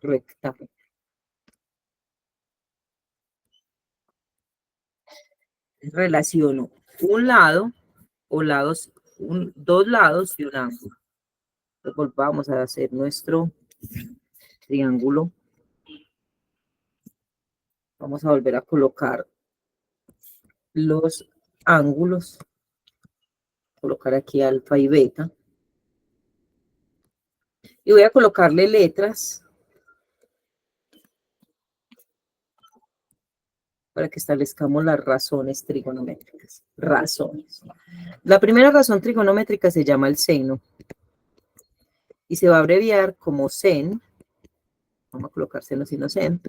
rectángulo. Relaciono un lado o dos lados y un ángulo. Entonces, vamos a hacer nuestro triángulo. Vamos a volver a colocar los ángulos, colocar aquí alfa y beta, y voy a colocarle letras para que establezcamos las razones trigonométricas. Razones. La primera razón trigonométrica se llama el seno y se va a abreviar como sen. Vamos a colocar seno sino sen,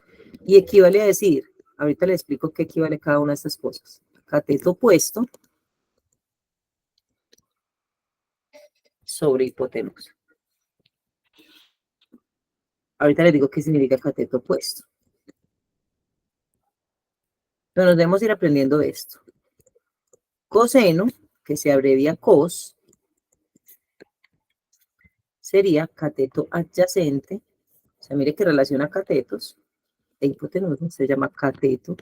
y equivale a decir, ahorita le explico qué equivale cada una de estas cosas. Cateto opuesto sobre hipotenusa. Ahorita les digo qué significa cateto opuesto. Pero nos debemos ir aprendiendo esto. Coseno, que se abrevia cos, sería cateto adyacente. O sea, mire que relaciona catetos e hipotenusa, se llama cateto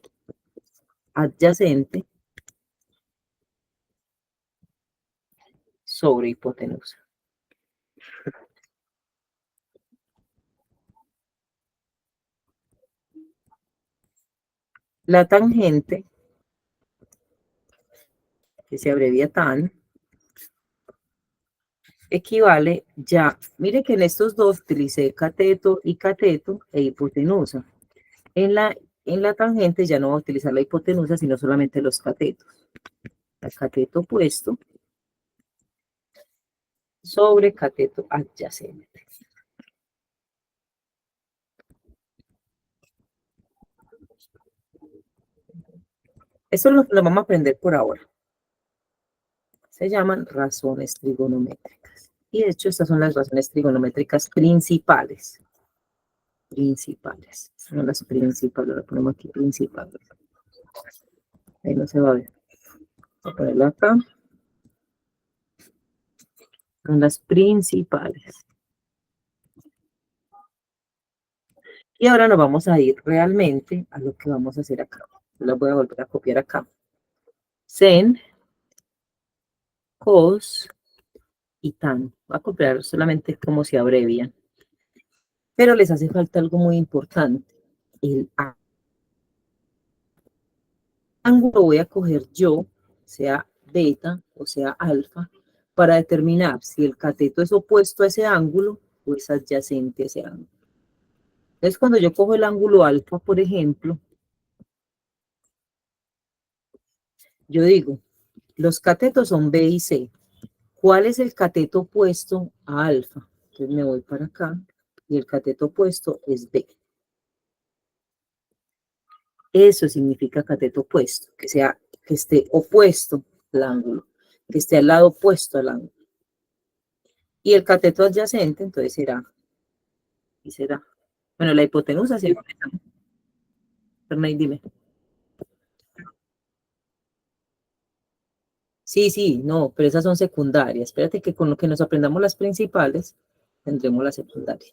adyacente sobre hipotenusa. La tangente, que se abrevia tan, equivale ya, mire que en estos dos utilicé cateto e hipotenusa. En la tangente ya no va a utilizar la hipotenusa, sino solamente los catetos. El cateto opuesto sobre cateto adyacente. Eso lo vamos a aprender por ahora. Se llaman razones trigonométricas. Y de hecho, estas son las razones trigonométricas principales. Principales. Son las principales. Lo ponemos aquí, principales. Ahí no se va a ver. Voy a ponerlo acá. Son las principales. Y ahora nos vamos a ir realmente a lo que vamos a hacer acá. Yo las voy a volver a copiar acá. Sen, cos y tan. Voy a copiar solamente como se abrevian. Pero les hace falta algo muy importante. El ángulo voy a coger yo, sea beta o sea alfa, para determinar si el cateto es opuesto a ese ángulo o es adyacente a ese ángulo. Entonces, cuando yo cojo el ángulo alfa, por ejemplo, yo digo, los catetos son B y C. ¿Cuál es el cateto opuesto a alfa? Entonces me voy para acá y el cateto opuesto es B. Eso significa cateto opuesto, que esté opuesto al ángulo, que esté al lado opuesto al ángulo. Y el cateto adyacente, entonces será, y será. Bueno, la hipotenusa sí. Fernández, dime. Sí, sí, no, pero esas son secundarias. Espérate que con lo que nos aprendamos las principales, tendremos las secundarias.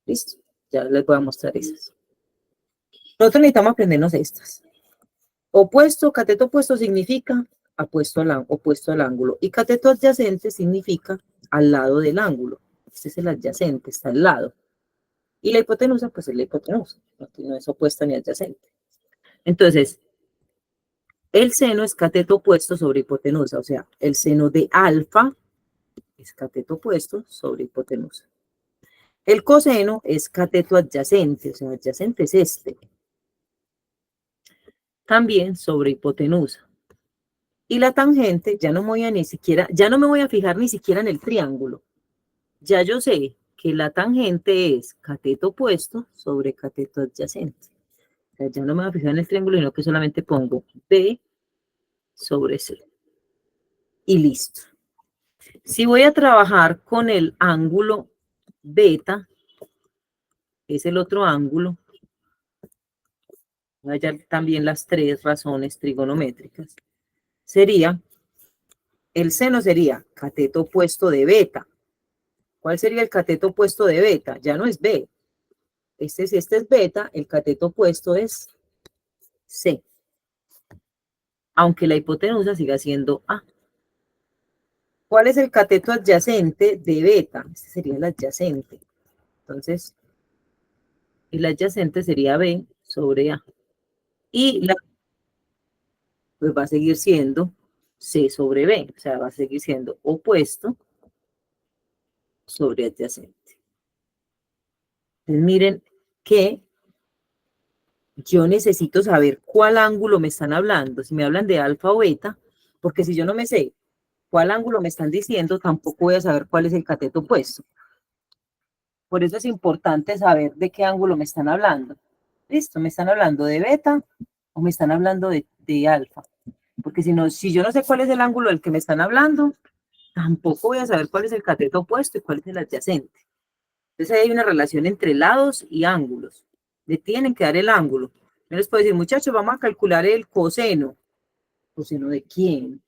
¿Listo? Ya les voy a mostrar esas. Nosotros necesitamos aprendernos estas. Opuesto, cateto opuesto significa opuesto al ángulo. Y cateto adyacente significa al lado del ángulo. Este es el adyacente, está al lado. Y la hipotenusa, pues es la hipotenusa. No es opuesta ni adyacente. Entonces, el seno es cateto opuesto sobre hipotenusa. O sea, el seno de alfa es cateto opuesto sobre hipotenusa. El coseno es cateto adyacente. O sea, adyacente es este. También sobre hipotenusa. Y la tangente, ya no me voy a fijar ni siquiera en el triángulo. Ya yo sé que la tangente es cateto opuesto sobre cateto adyacente. O sea, ya no me voy a fijar en el triángulo, sino que solamente pongo B sobre C. Y listo. Si voy a trabajar con el ángulo beta, que es el otro ángulo, voy a hallar también las tres razones trigonométricas. El seno sería cateto opuesto de beta. ¿Cuál sería el cateto opuesto de beta? Ya no es B. Si este es beta, el cateto opuesto es C. Aunque la hipotenusa siga siendo A. ¿Cuál es el cateto adyacente de beta? Este sería el adyacente. Entonces, el adyacente sería B sobre A. Y pues va a seguir siendo C sobre B, o sea, va a seguir siendo opuesto sobre adyacente. Entonces, miren que yo necesito saber cuál ángulo me están hablando, si me hablan de alfa o beta, porque si yo no me sé cuál ángulo me están diciendo, tampoco voy a saber cuál es el cateto opuesto. Por eso es importante saber de qué ángulo me están hablando. ¿Listo? ¿Me están hablando de beta o me están hablando de alfa? Porque si yo no sé cuál es el ángulo del que me están hablando, tampoco voy a saber cuál es el cateto opuesto y cuál es el adyacente. Entonces ahí hay una relación entre lados y ángulos. Le tienen que dar el ángulo. Yo les puedo decir, muchachos, vamos a calcular el coseno. ¿Coseno de quién?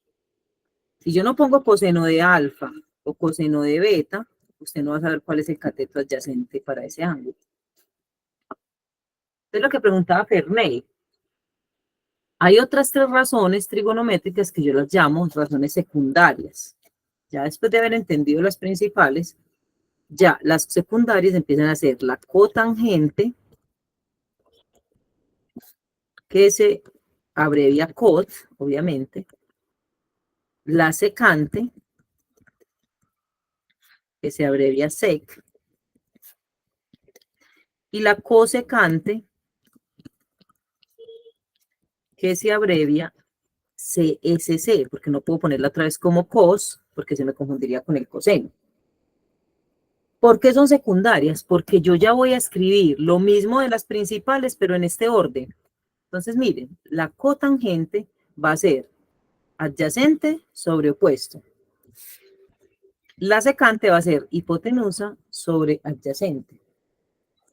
Si yo no pongo coseno de alfa o coseno de beta, usted no va a saber cuál es el cateto adyacente para ese ángulo. Es lo que preguntaba Ferney. Hay otras 3 razones trigonométricas que yo las llamo razones secundarias. Ya después de haber entendido las principales, ya las secundarias empiezan a ser la cotangente, que se abrevia cot, obviamente, la secante, que se abrevia sec, y la cosecante, que se abrevia CSC, porque no puedo ponerla otra vez como cos, porque se me confundiría con el coseno. ¿Por qué son secundarias? Porque yo ya voy a escribir lo mismo de las principales, pero en este orden. Entonces, miren, la cotangente va a ser adyacente sobre opuesto. La secante va a ser hipotenusa sobre adyacente.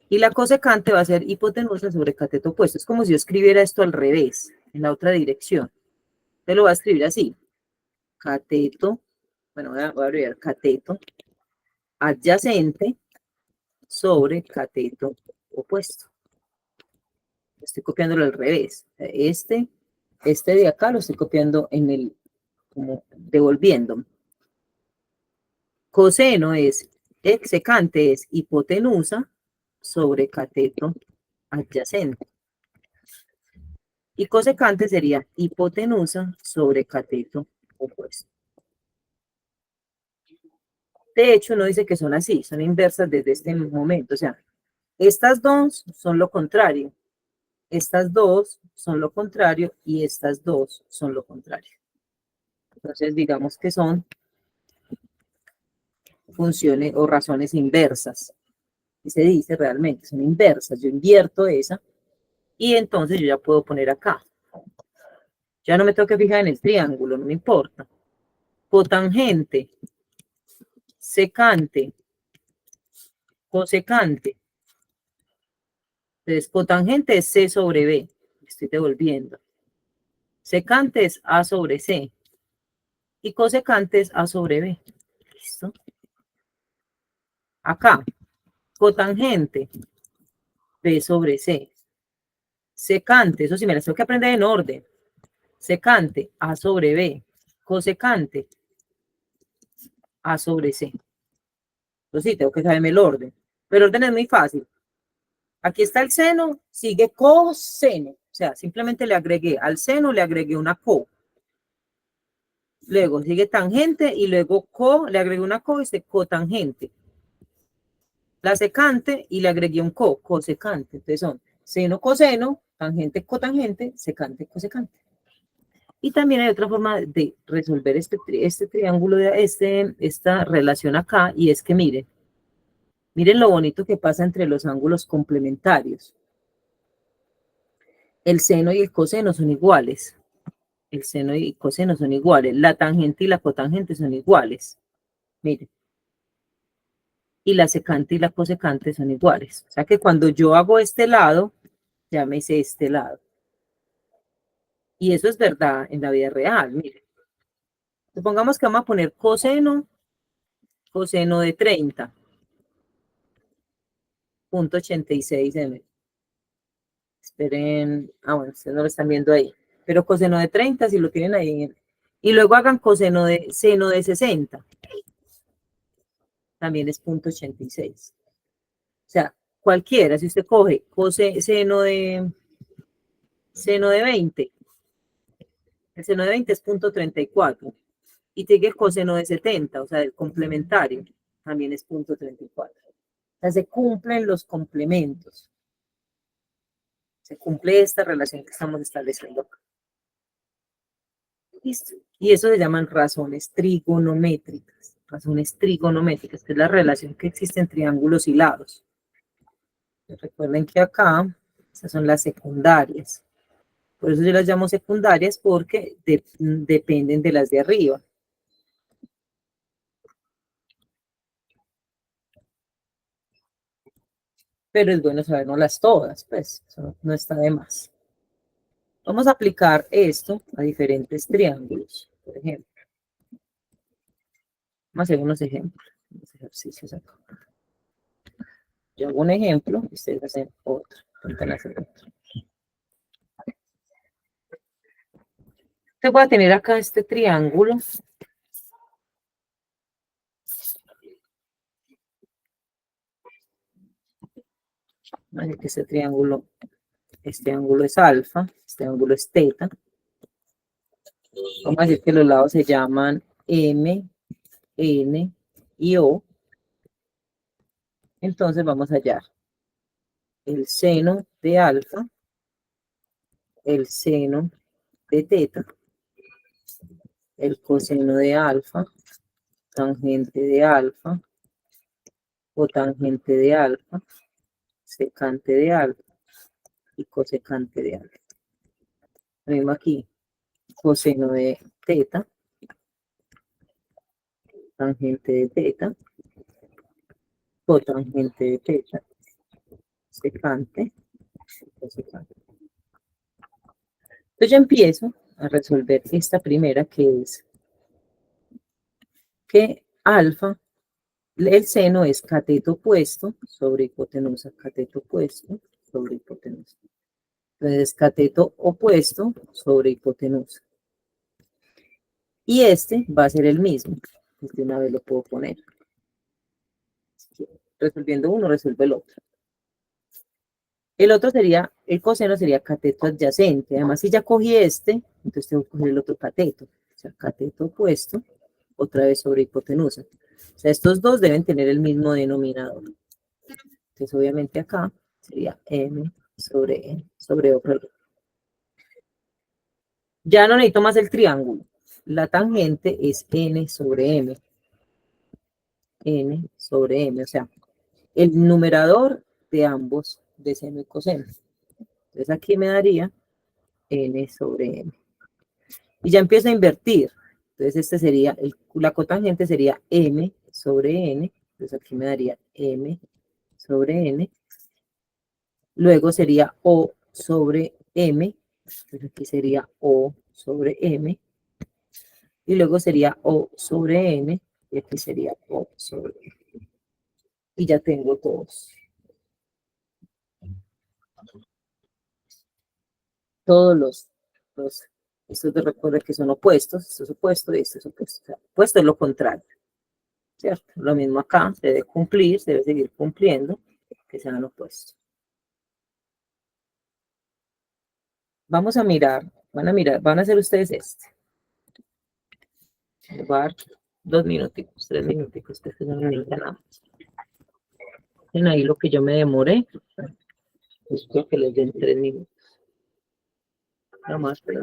Y la cosecante va a ser hipotenusa sobre cateto opuesto. Es como si yo escribiera esto al revés, en la otra dirección. Entonces lo voy a escribir así. Cateto, bueno, voy a abreviar cateto adyacente sobre cateto opuesto. Estoy copiándolo al revés. Este de acá lo estoy copiando en el, como devolviendo. Coseno es, secante es hipotenusa sobre cateto adyacente. Y cosecante sería hipotenusa sobre cateto opuesto. De hecho, no dice que son así, son inversas desde este momento. O sea, estas dos son lo contrario, estas dos son lo contrario y estas dos son lo contrario. Entonces, digamos que son funciones o razones inversas. Y se dice realmente, son inversas. Yo invierto esa y entonces yo ya puedo poner acá. Ya no me tengo que fijar en el triángulo, no me importa. Cotangente, secante, cosecante. Entonces, cotangente es C sobre B. Estoy devolviendo. Secante es A sobre C. Y cosecante es A sobre B. ¿Listo? Acá, cotangente, B sobre C. Secante, eso sí me las tengo que aprender en orden. Secante, A sobre B. Cosecante, A sobre C. Entonces sí, tengo que saberme el orden. Pero el orden es muy fácil. Aquí está el seno, sigue coseno. O sea, simplemente le agregué al seno, le agregué una co. Luego sigue tangente y luego le agregué una co y se cotangente. La secante y le agregué un cosecante. Entonces son seno, coseno, tangente, cotangente, secante, cosecante. Y también hay otra forma de resolver este triángulo, esta relación acá, y es que miren lo bonito que pasa entre los ángulos complementarios. El seno y el coseno son iguales. El seno y el coseno son iguales. La tangente y la cotangente son iguales. Miren. Y la secante y la cosecante son iguales. O sea que cuando yo hago este lado, ya me hice este lado. Y eso es verdad en la vida real. Miren. Supongamos que vamos a poner coseno de 30. 0.86 m. Esperen, bueno, ustedes no lo están viendo ahí. Pero coseno de 30, si lo tienen ahí. Y luego hagan seno de 60. También es 0.86. O sea, cualquiera, si usted coge seno de 20, El seno de 20 es 0.34. Y tiene el coseno de 70, o sea, el complementario, también es 0.34. O sea, se cumplen los complementos. Se cumple esta relación que estamos estableciendo acá. ¿Listo? Y eso se llaman razones trigonométricas. Razones trigonométricas, que es la relación que existe en triángulos y lados. Recuerden que acá, esas son las secundarias. Por eso yo las llamo secundarias porque dependen de las de arriba. Pero es bueno sabernoslas todas, pues, eso no está de más. Vamos a aplicar esto a diferentes triángulos, por ejemplo. Vamos a hacer unos ejemplos, unos ejercicios acá. Yo hago un ejemplo y ustedes hacen otro. Intentan hacer otro. Usted va a tener acá este triángulo. Así que este ángulo es alfa, este ángulo es teta. Vamos a decir que los lados se llaman M, N y O. Entonces vamos a hallar el seno de alfa, el seno de teta, el coseno de alfa, tangente de alfa, cotangente de alfa, secante de alfa y cosecante de alfa. Lo mismo aquí, coseno de teta, tangente de teta, cotangente de teta, secante, cosecante. Entonces yo empiezo a resolver esta primera, que es que alfa, el seno es cateto opuesto sobre hipotenusa, cateto opuesto sobre hipotenusa. Entonces, cateto opuesto sobre hipotenusa. Y este va a ser el mismo. De una vez lo puedo poner. Resolviendo uno, resuelve el otro. El otro sería, el coseno sería cateto adyacente. Además, si ya cogí este, entonces tengo que coger el otro cateto. O sea, cateto opuesto, otra vez sobre hipotenusa. O sea, estos dos deben tener el mismo denominador. Entonces, obviamente acá sería M sobre N sobre O. Ya no necesito más el triángulo. La tangente es N sobre M. N sobre M, o sea, el numerador de ambos, de seno y coseno. Entonces aquí me daría N sobre M. Y ya empiezo a invertir. Entonces este sería, la cotangente sería M sobre N. Entonces aquí me daría M sobre N. Luego sería O sobre M. Entonces aquí sería O sobre M. Y luego sería O sobre N. Y aquí sería O sobre N. Y ya tengo todos. Todos estos de recuerden que son opuestos, esto es opuesto y esto es opuesto. O sea, opuesto es lo contrario, ¿cierto? Lo mismo acá, se debe cumplir, se debe seguir cumpliendo, que sean opuestos. Vamos a mirar, van a hacer ustedes este. Voy a dar 2 minuticos, 3 minuticos, que no necesitan nada más. Miren ahí lo que yo me demoré, pues creo que les den 3 minutos. Nada más para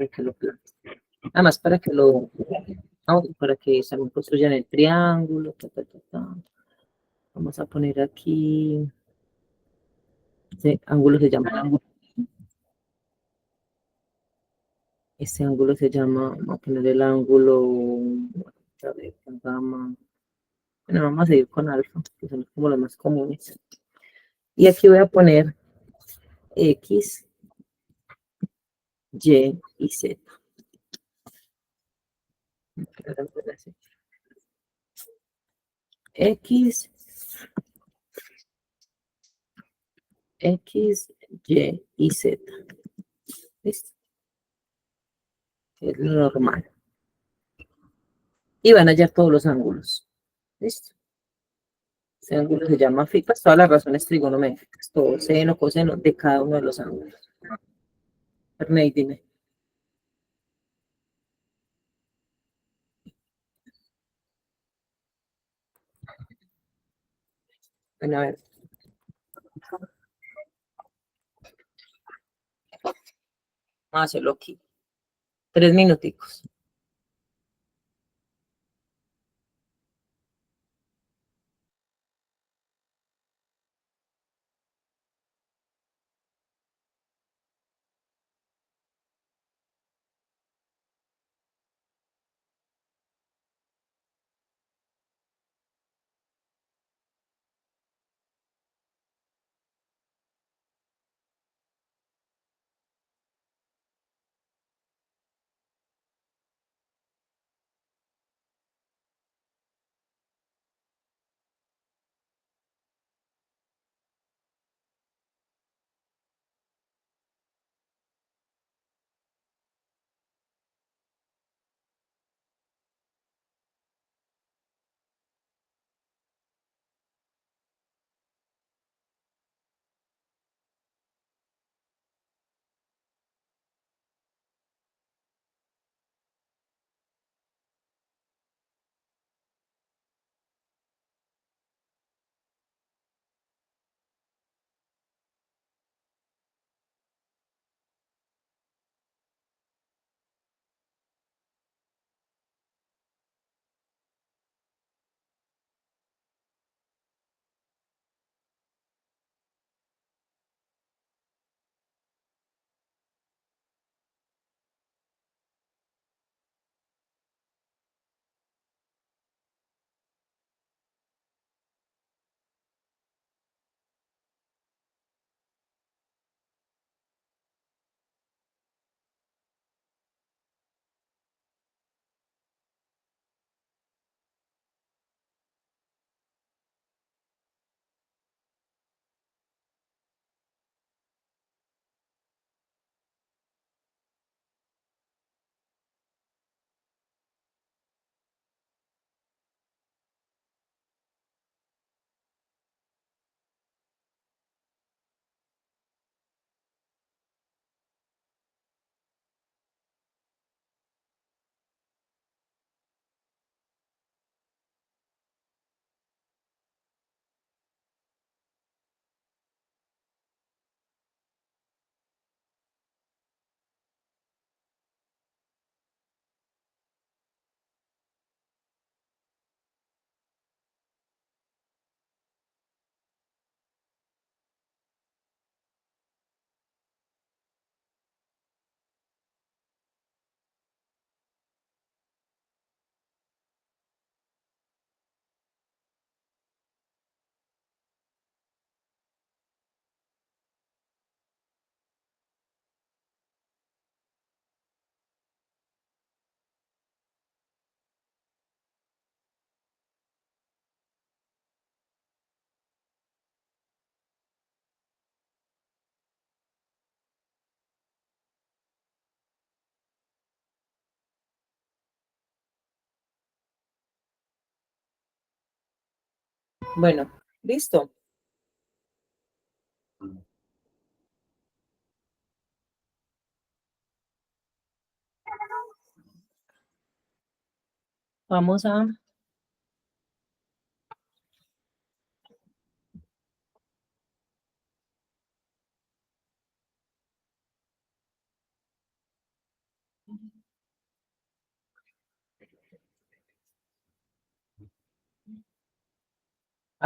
que lo planteen. Nada más para que también construyan el triángulo. Vamos a poner aquí. Este ángulo se llama. Este ángulo se llama. Vamos a poner el ángulo. A ver, gamma. Bueno, vamos a seguir con alfa, que son como los más comunes. Y aquí voy a poner X, Y y Z. X, X, Y y Z. ¿Listo? Es lo normal. Y van a hallar todos los ángulos. ¿Listo? Ese ángulo se llama phi, pues todas las razones trigonométricas, todo seno, coseno de cada uno de los ángulos. Ernei, dime. Bueno, a ver. Vamos a hacerlo aquí. 3 minuticos. Bueno, listo. Vamos a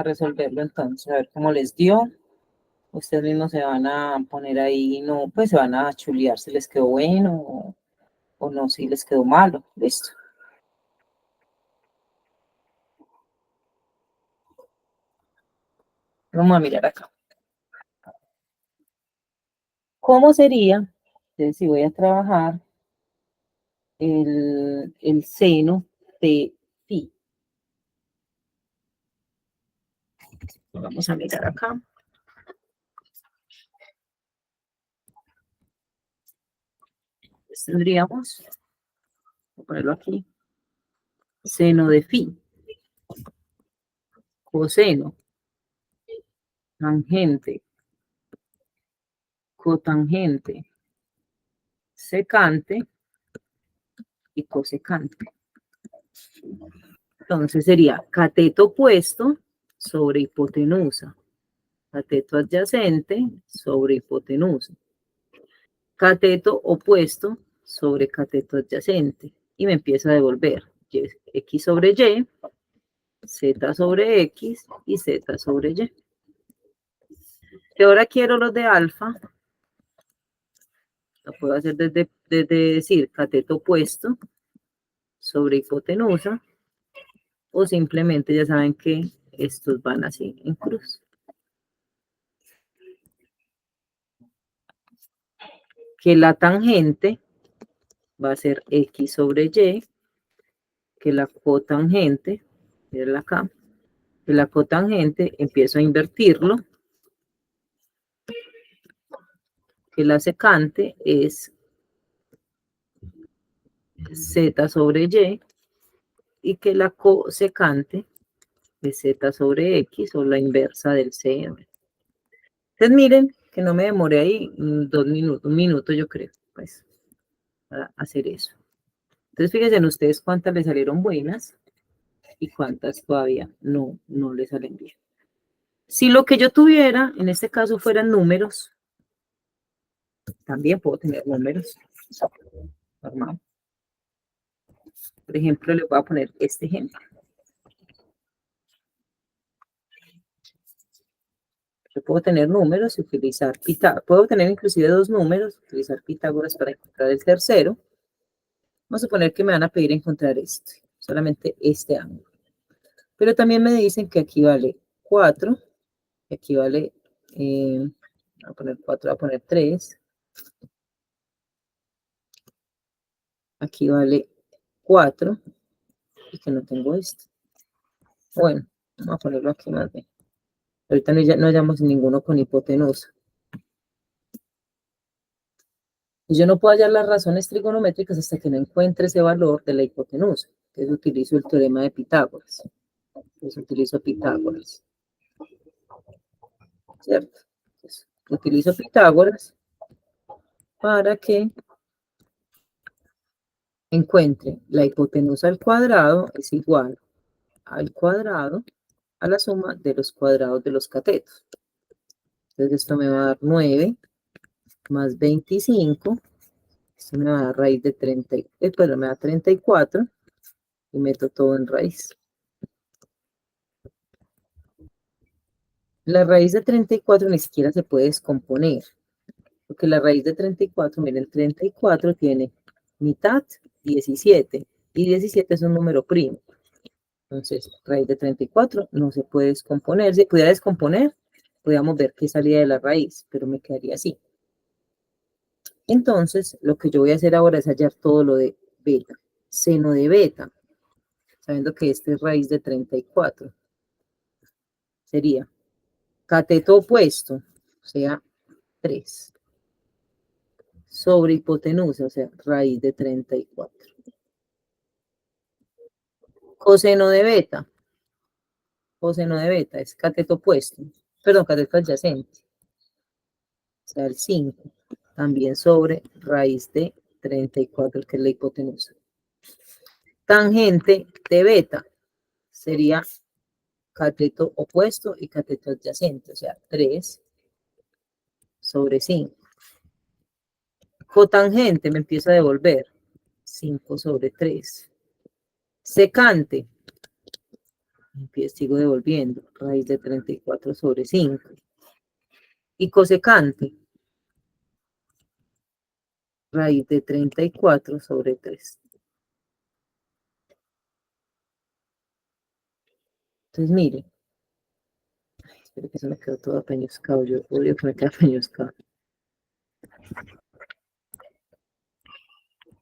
resolverlo entonces, a ver cómo les dio. Ustedes mismos se van a poner ahí, no, pues se van a chulear si les quedó bueno o no, si les quedó malo. Listo. Vamos a mirar acá. ¿Cómo sería? Entonces, si voy a trabajar el seno de phi. Vamos a mirar acá. Entonces, tendríamos, voy a ponerlo aquí, seno de phi, coseno, tangente, cotangente, secante y cosecante. Entonces sería cateto opuesto sobre hipotenusa. Cateto adyacente sobre hipotenusa. Cateto opuesto sobre cateto adyacente. Y me empieza a devolver X sobre Y, Z sobre X y Z sobre Y. Si ahora quiero los de alfa, lo puedo hacer desde decir cateto opuesto sobre hipotenusa, o simplemente ya saben que estos van así en cruz. Que la tangente va a ser X sobre Y, que la cotangente, mirenla acá, que la cotangente empiezo a invertirlo, que la secante es Z sobre y que la cosecante es Z sobre X o la inversa del CM. Entonces miren que no me demoré ahí 2 minutos, 1 minuto yo creo, pues, para hacer eso. Entonces fíjense en ustedes cuántas les salieron buenas y cuántas todavía no les salen bien. Si lo que yo tuviera, en este caso, fueran números, también puedo tener números. Normal. Por ejemplo, les voy a poner este ejemplo. Yo puedo tener números y utilizar Pitágoras. Puedo tener inclusive 2 números, utilizar Pitágoras para encontrar el tercero. Vamos a suponer que me van a pedir encontrar solamente este ángulo. Pero también me dicen que aquí vale 4, que aquí vale, voy a poner 4, voy a poner 3. Aquí vale 4 y que no tengo este. Bueno, vamos a ponerlo aquí más bien. Ahorita no hallamos ninguno con hipotenusa. Y yo no puedo hallar las razones trigonométricas hasta que no encuentre ese valor de la hipotenusa. Entonces utilizo el teorema de Pitágoras. Entonces utilizo Pitágoras. ¿Cierto? Entonces, utilizo Pitágoras para que encuentre la hipotenusa al cuadrado es igual al cuadrado a la suma de los cuadrados de los catetos. Entonces esto me va a dar 9 más 25. Esto me va a dar raíz de 30, pero me da 34 y meto todo en raíz. La raíz de 34 ni siquiera se puede descomponer, porque la raíz de 34, miren, 34 tiene mitad 17, y 17 es un número primo. Entonces, raíz de 34 no se puede descomponer. Si pudiera descomponer, podríamos ver qué salía de la raíz, pero me quedaría así. Entonces, lo que yo voy a hacer ahora es hallar todo lo de beta, seno de beta, sabiendo que este es raíz de 34. Sería cateto opuesto, o sea, 3, sobre hipotenusa, o sea, raíz de 34. Coseno de beta es cateto opuesto, perdón, cateto adyacente, o sea, el 5, también sobre raíz de 34, que es la hipotenusa. Tangente de beta sería cateto opuesto y cateto adyacente, o sea, 3 sobre 5. Cotangente me empieza a devolver 5 sobre 3. Secante, sigo devolviendo, raíz de 34 sobre 5. Y cosecante, raíz de 34 sobre 3. Entonces, miren. Espero que se me quedó todo apeñuscado. Yo odio que me quede apeñuscado.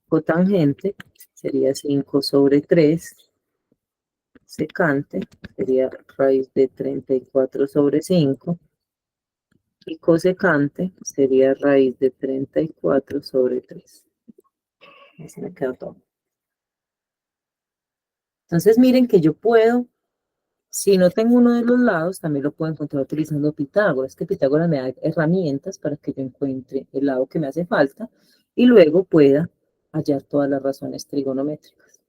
Cotangente sería 5 sobre 3. Secante sería raíz de 34 sobre 5. Y cosecante sería raíz de 34 sobre 3. Así me quedó todo. Entonces miren que yo puedo, si no tengo uno de los lados, también lo puedo encontrar utilizando Pitágoras, que Pitágoras me da herramientas para que yo encuentre el lado que me hace falta y luego pueda hallar todas las razones trigonométricas,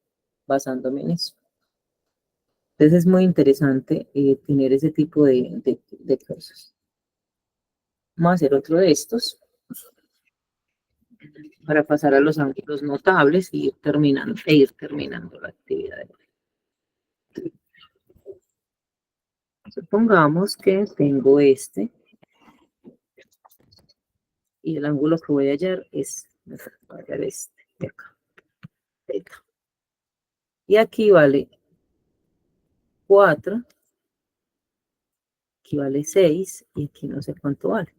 basándome en eso. Entonces es muy interesante tener ese tipo de cosas. Vamos a hacer otro de estos para pasar a los ángulos notables y ir terminando la actividad. Supongamos que tengo este y el ángulo que voy a hallar es, voy a hallar este de acá, θ. Y aquí vale 4, aquí vale 6 y aquí no sé cuánto vale.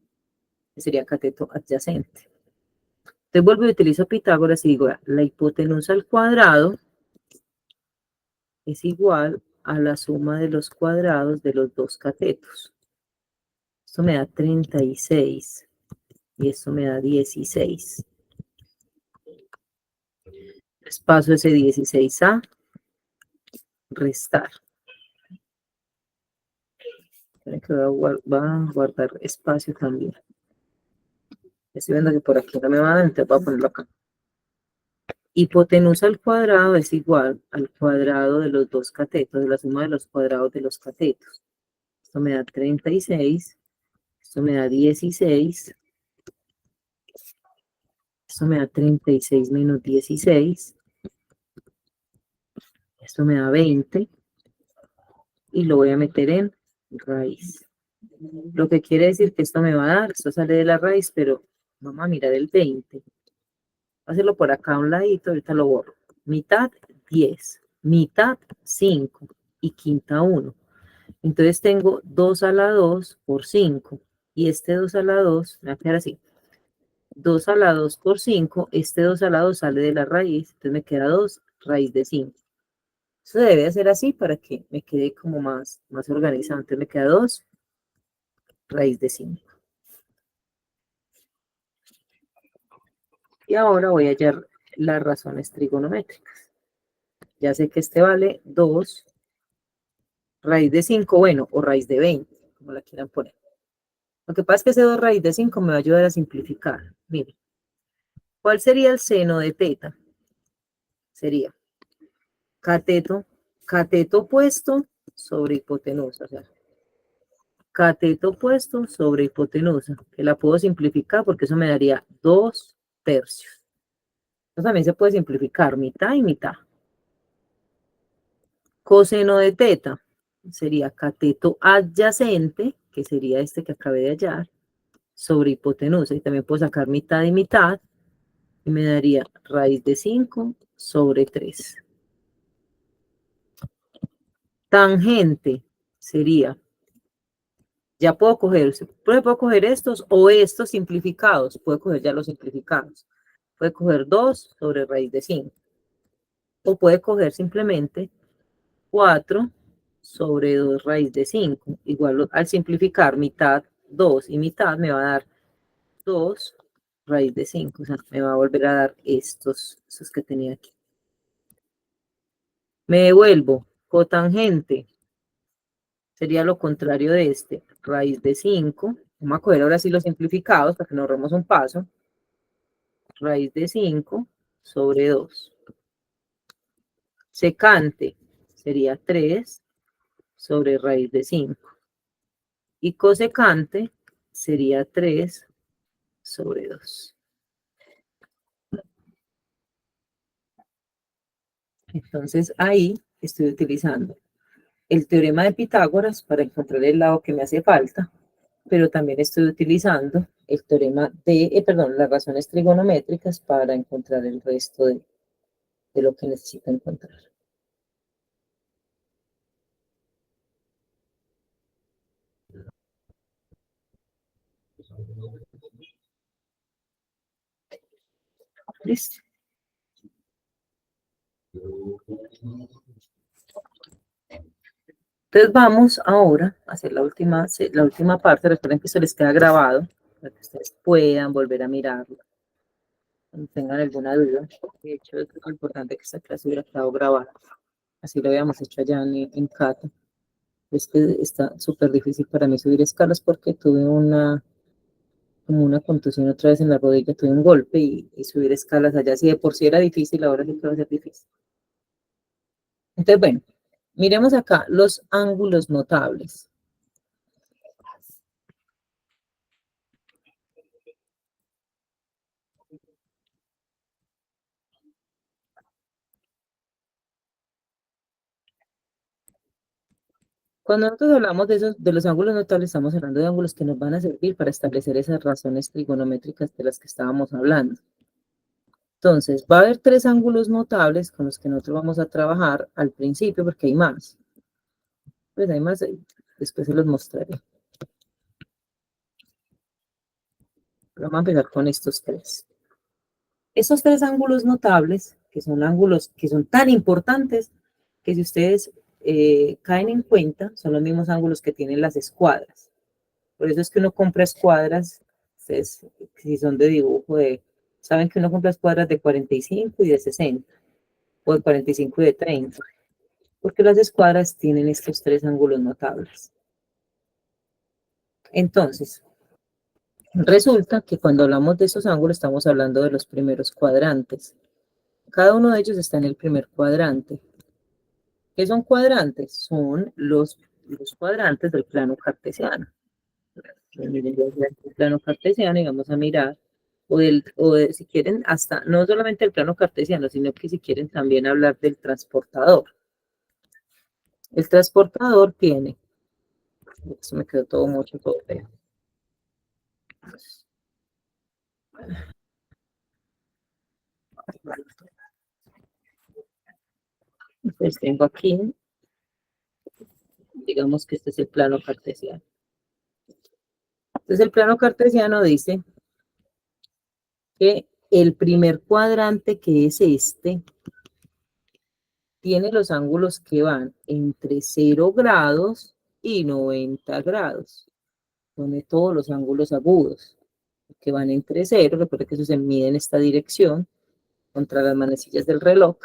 Sería cateto adyacente. Entonces vuelvo y utilizo Pitágoras y digo, la hipotenusa al cuadrado es igual a la suma de los cuadrados de los dos catetos. Esto me da 36 y esto me da 16. Entonces paso ese 16 a restar. Esperen que voy a guardar espacio también. Estoy viendo que por aquí no me va a dar, entonces voy a ponerlo acá. Hipotenusa al cuadrado es igual al cuadrado de los dos catetos, de la suma de los cuadrados de los catetos. Esto me da 36, esto me da 16, esto me da 36 menos 16, esto me da 20 y lo voy a meter en raíz. Lo que quiere decir que esto me va a dar, esto sale de la raíz, pero vamos a mirar el 20. Voy a hacerlo por acá a un ladito, ahorita lo borro. Mitad 10, mitad 5 y quinta 1. Entonces tengo 2 a la 2 por 5. Y este 2 a la 2, me va a quedar así. 2 a la 2 por 5, este 2 a la 2 sale de la raíz, entonces me queda 2 raíz de 5. Eso debe hacer así para que me quede como más organizado. Entonces me queda 2 raíz de 5. Y ahora voy a hallar las razones trigonométricas. Ya sé que este vale 2 raíz de 5, bueno, o raíz de 20, como la quieran poner. Lo que pasa es que ese 2 raíz de 5 me va a ayudar a simplificar. Miren, ¿cuál sería el seno de θ? Sería cateto opuesto sobre hipotenusa, o sea, cateto opuesto sobre hipotenusa, que la puedo simplificar porque eso me daría 2 tercios. Entonces también se puede simplificar mitad y mitad. Coseno de θ sería cateto adyacente, que sería este que acabé de hallar, sobre hipotenusa, y también puedo sacar mitad y mitad, y me daría raíz de 5 sobre 3. Tangente sería, ya puedo coger estos o estos simplificados, puedo coger ya los simplificados. Puede coger 2 sobre raíz de 5. O puede coger simplemente 4 sobre 2 raíz de 5. Igual al simplificar mitad, 2 y mitad me va a dar 2 raíz de 5. O sea, me va a volver a dar esos que tenía aquí. Me devuelvo. Cotangente sería lo contrario de este. Raíz de 5. Vamos a coger ahora sí los simplificados para que nos ahorremos un paso. Raíz de 5 sobre 2. Secante sería 3 sobre raíz de 5. Y cosecante sería 3 sobre 2. Entonces ahí estoy utilizando el teorema de Pitágoras para encontrar el lado que me hace falta, pero también estoy utilizando el teorema de, las razones trigonométricas para encontrar el resto de lo que necesito encontrar. ¿Listo? Entonces vamos ahora a hacer la última parte. Recuerden que esto les queda grabado para que ustedes puedan volver a mirarlo cuando tengan alguna duda. De hecho, es muy importante que esta clase hubiera quedado grabada. Así lo habíamos hecho allá en Cata. Es que está súper difícil para mí subir escalas porque tuve como una contusión otra vez en la rodilla, tuve un golpe y subir escalas allá, si de por sí era difícil, ahora sí que va a ser difícil. Entonces, bueno, Miremos acá los ángulos notables. Cuando nosotros hablamos de los ángulos notables, estamos hablando de ángulos que nos van a servir para establecer esas razones trigonométricas de las que estábamos hablando. Entonces, va a haber tres ángulos notables con los que nosotros vamos a trabajar al principio, porque hay más. Pues hay más, después se los mostraré. Pero vamos a empezar con estos tres. Estos tres ángulos notables, que son ángulos que son tan importantes, que si ustedes caen en cuenta, son los mismos ángulos que tienen las escuadras. Por eso es que uno compra escuadras, ustedes, si son de dibujo, saben que uno compra escuadras de 45 y de 60, o de 45 y de 30, porque las escuadras tienen estos tres ángulos notables. Entonces, resulta que cuando hablamos de esos ángulos estamos hablando de los primeros cuadrantes. Cada uno de ellos está en el primer cuadrante. ¿Qué son cuadrantes? Son los cuadrantes del plano cartesiano. El plano cartesiano y vamos a mirar, si quieren, hasta no solamente el plano cartesiano, sino que si quieren también hablar del transportador. El transportador tiene, esto me quedó todo mucho, todo feo. Entonces tengo aquí, digamos que este es el plano cartesiano. Entonces el plano cartesiano dice que el primer cuadrante, que es este, tiene los ángulos que van entre 0 grados y 90 grados. Pone todos los ángulos agudos que van entre 0, recuerda que eso se mide en esta dirección, contra las manecillas del reloj.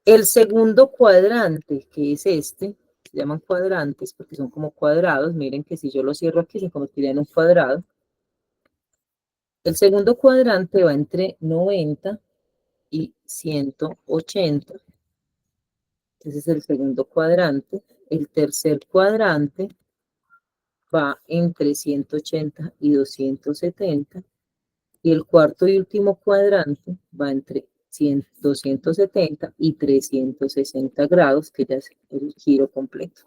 El segundo cuadrante, que es este, se llaman cuadrantes porque son como cuadrados, miren que si yo lo cierro aquí se convertiría en un cuadrado. El segundo cuadrante va entre 90 y 180. Ese es el segundo cuadrante. El tercer cuadrante va entre 180 y 270. Y el cuarto y último cuadrante va entre 270 y 360 grados, que ya es el giro completo.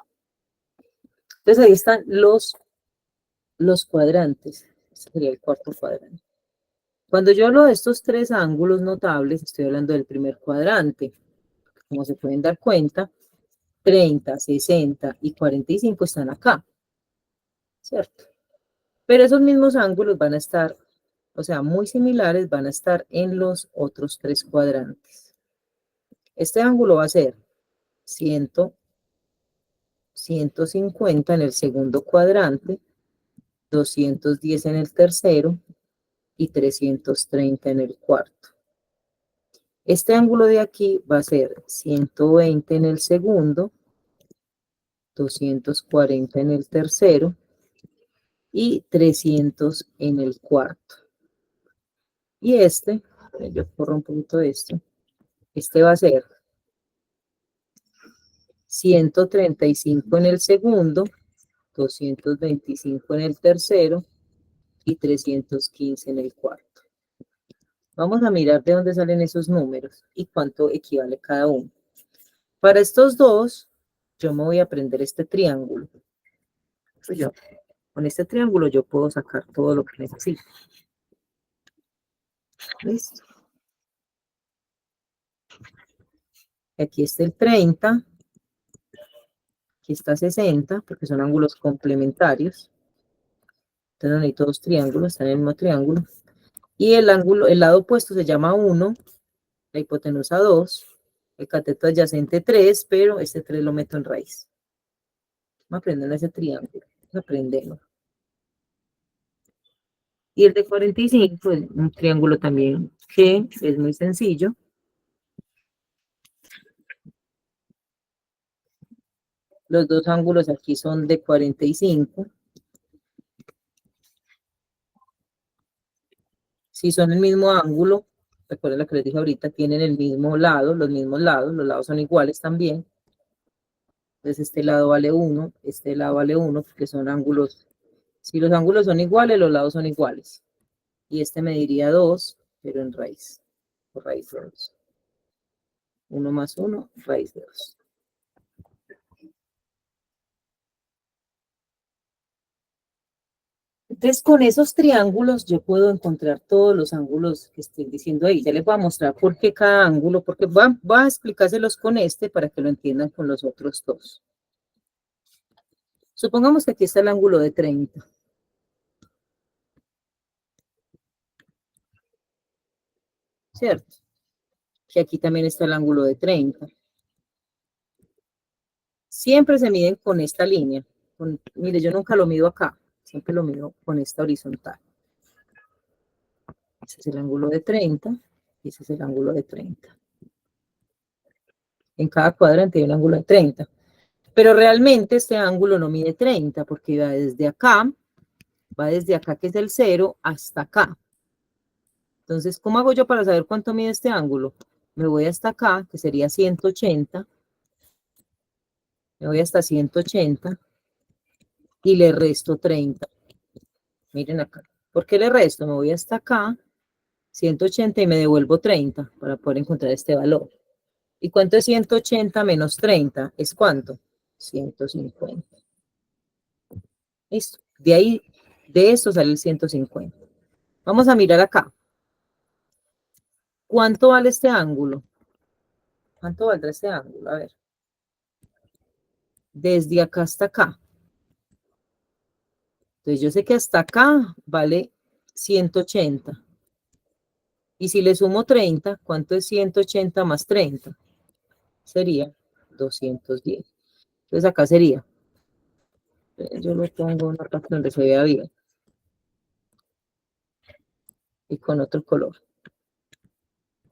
Entonces ahí están los cuadrantes. Este sería el cuarto cuadrante. Cuando yo hablo de estos tres ángulos notables, estoy hablando del primer cuadrante. Como se pueden dar cuenta, 30, 60 y 45 están acá, ¿cierto? Pero esos mismos ángulos van a estar, o sea, muy similares, van a estar en los otros tres cuadrantes. Este ángulo va a ser 150 en el segundo cuadrante, 210 en el tercero y 330 en el cuarto. Este ángulo de aquí va a ser 120 en el segundo, 240 en el tercero y 300 en el cuarto. Y yo corro un poquito esto, este va a ser 135 en el segundo, 225 en el tercero y 315 en el cuarto. Vamos a mirar de dónde salen esos números y cuánto equivale cada uno. Para estos dos, yo me voy a aprender este triángulo. Con este triángulo yo puedo sacar todo lo que necesito. ¿Listo? Aquí está el 30, aquí está 60, porque son ángulos complementarios. Entonces no necesito dos triángulos, están en el mismo triángulo. Y el lado opuesto se llama 1, la hipotenusa 2, el cateto adyacente 3, pero este 3 lo meto en raíz. Vamos a aprender ese triángulo. Aprendemos. Y el de 45 es un triángulo también que es muy sencillo. Los dos ángulos aquí son de 45. Si son el mismo ángulo, recuerden lo que les dije ahorita, tienen el mismo lado, los mismos lados, los lados son iguales también. Entonces este lado vale 1, este lado vale 1, porque son ángulos. Si los ángulos son iguales, los lados son iguales. Y este me diría 2, pero en raíz, por raíz de 2. 1 más 1, raíz de 2. Entonces, con esos triángulos yo puedo encontrar todos los ángulos que estoy diciendo ahí. Ya les voy a mostrar por qué cada ángulo, porque voy a explicárselos con este para que lo entiendan con los otros dos. Supongamos que aquí está el ángulo de 30. ¿Cierto? Que aquí también está el ángulo de 30. Siempre se miden con esta línea. Mire, yo nunca lo mido acá, siempre lo mido con esta horizontal. Ese es el ángulo de 30 y ese es el ángulo de 30. En cada cuadrante hay un ángulo de 30. Pero realmente este ángulo no mide 30 porque va desde acá que es el 0 hasta acá. Entonces, ¿cómo hago yo para saber cuánto mide este ángulo? Me voy hasta acá, que sería 180. Me voy hasta 180 y le resto 30. Miren acá. ¿Por qué le resto? Me voy hasta acá, 180 y me devuelvo 30 para poder encontrar este valor. ¿Y cuánto es 180 menos 30? ¿Es cuánto? 150. Listo. De ahí, de esto sale el 150. Vamos a mirar acá. ¿Cuánto vale este ángulo? ¿Cuánto valdrá este ángulo? A ver. Desde acá hasta acá. Entonces yo sé que hasta acá vale 180. Y si le sumo 30, ¿cuánto es 180 más 30? Sería 210. Entonces acá sería, yo lo pongo en una parte donde se vea bien. Y con otro color.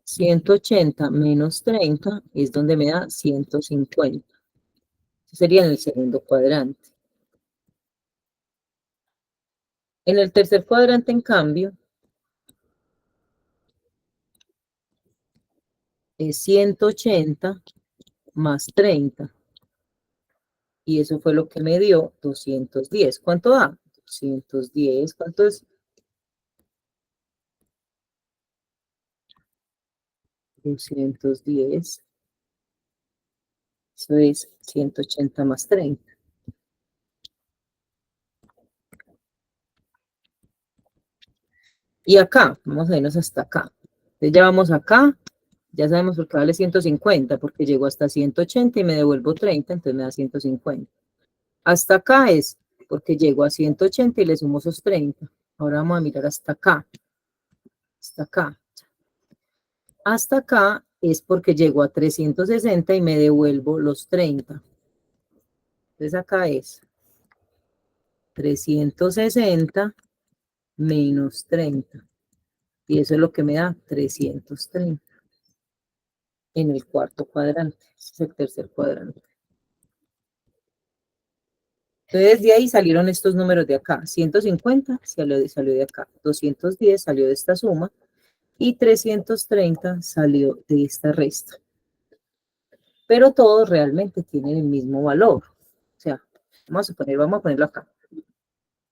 180 menos 30 es donde me da 150. Sería en el segundo cuadrante. En el tercer cuadrante, en cambio, es 180 más 30. Y eso fue lo que me dio 210. ¿Cuánto da? 210. ¿Cuánto es? 210. Eso es 180 más 30. Y acá, vamos a irnos hasta acá. Entonces ya vamos acá, ya sabemos por qué vale 150, porque llego hasta 180 y me devuelvo 30, entonces me da 150. Hasta acá es porque llego a 180 y le sumo esos 30. Ahora vamos a mirar hasta acá. Hasta acá. Hasta acá es porque llego a 360 y me devuelvo los 30. Entonces acá es 360 menos 30. Y eso es lo que me da 330 en el cuarto cuadrante. Ese es el tercer cuadrante. Entonces de ahí salieron estos números de acá. 150 salió de acá. 210 salió de esta suma. Y 330 salió de esta resta. Pero todos realmente tienen el mismo valor. O sea, vamos a ponerlo acá.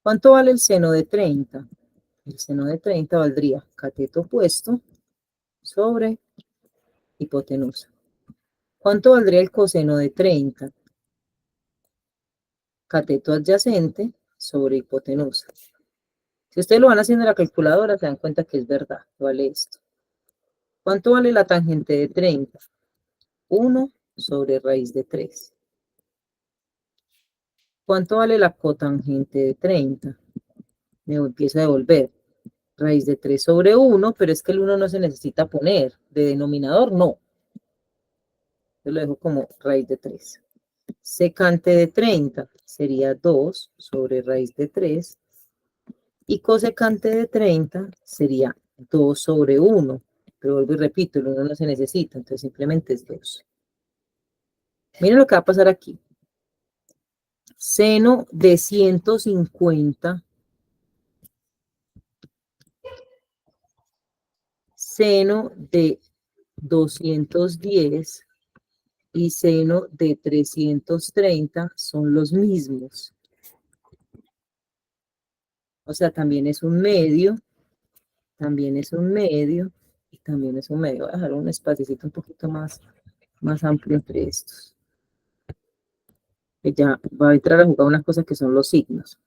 ¿Cuánto vale el seno de 30? El seno de 30 valdría cateto opuesto sobre hipotenusa. ¿Cuánto valdría el coseno de 30? Cateto adyacente sobre hipotenusa. Si ustedes lo van haciendo en la calculadora, se dan cuenta que es verdad, vale esto. ¿Cuánto vale la tangente de 30? 1 sobre raíz de 3. ¿Cuánto vale la cotangente de 30? Me empiezo a devolver. Raíz de 3 sobre 1, pero es que el 1 no se necesita poner. De denominador, no. Yo lo dejo como raíz de 3. Secante de 30 sería 2 sobre raíz de 3. Y cosecante de 30 sería 2 sobre 1. Pero vuelvo y repito, el 1 no se necesita, entonces simplemente es 2. Miren lo que va a pasar aquí. Seno de 150. Seno de 210 y seno de 330 son los mismos. O sea, también es un medio, también es un medio y también es un medio. Voy a dejar un espacio un poquito más amplio entre estos. Que ya va a entrar a jugar unas cosas que son los signos.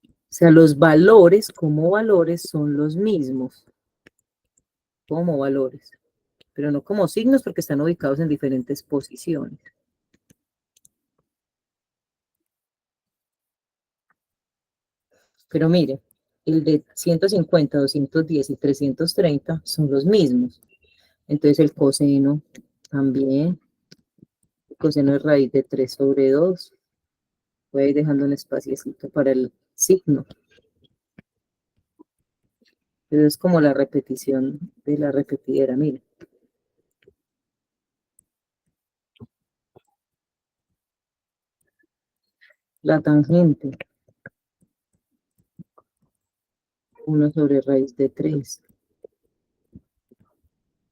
O sea, los valores como valores son los mismos. Como valores. Pero no como signos porque están ubicados en diferentes posiciones. Pero mire, el de 150, 210 y 330 son los mismos. Entonces el coseno también. El coseno es raíz de 3 sobre 2. Voy a ir dejando un espaciecito para el signo. Pero es como la repetición de la repetidera, mire. La tangente. 1 sobre raíz de 3.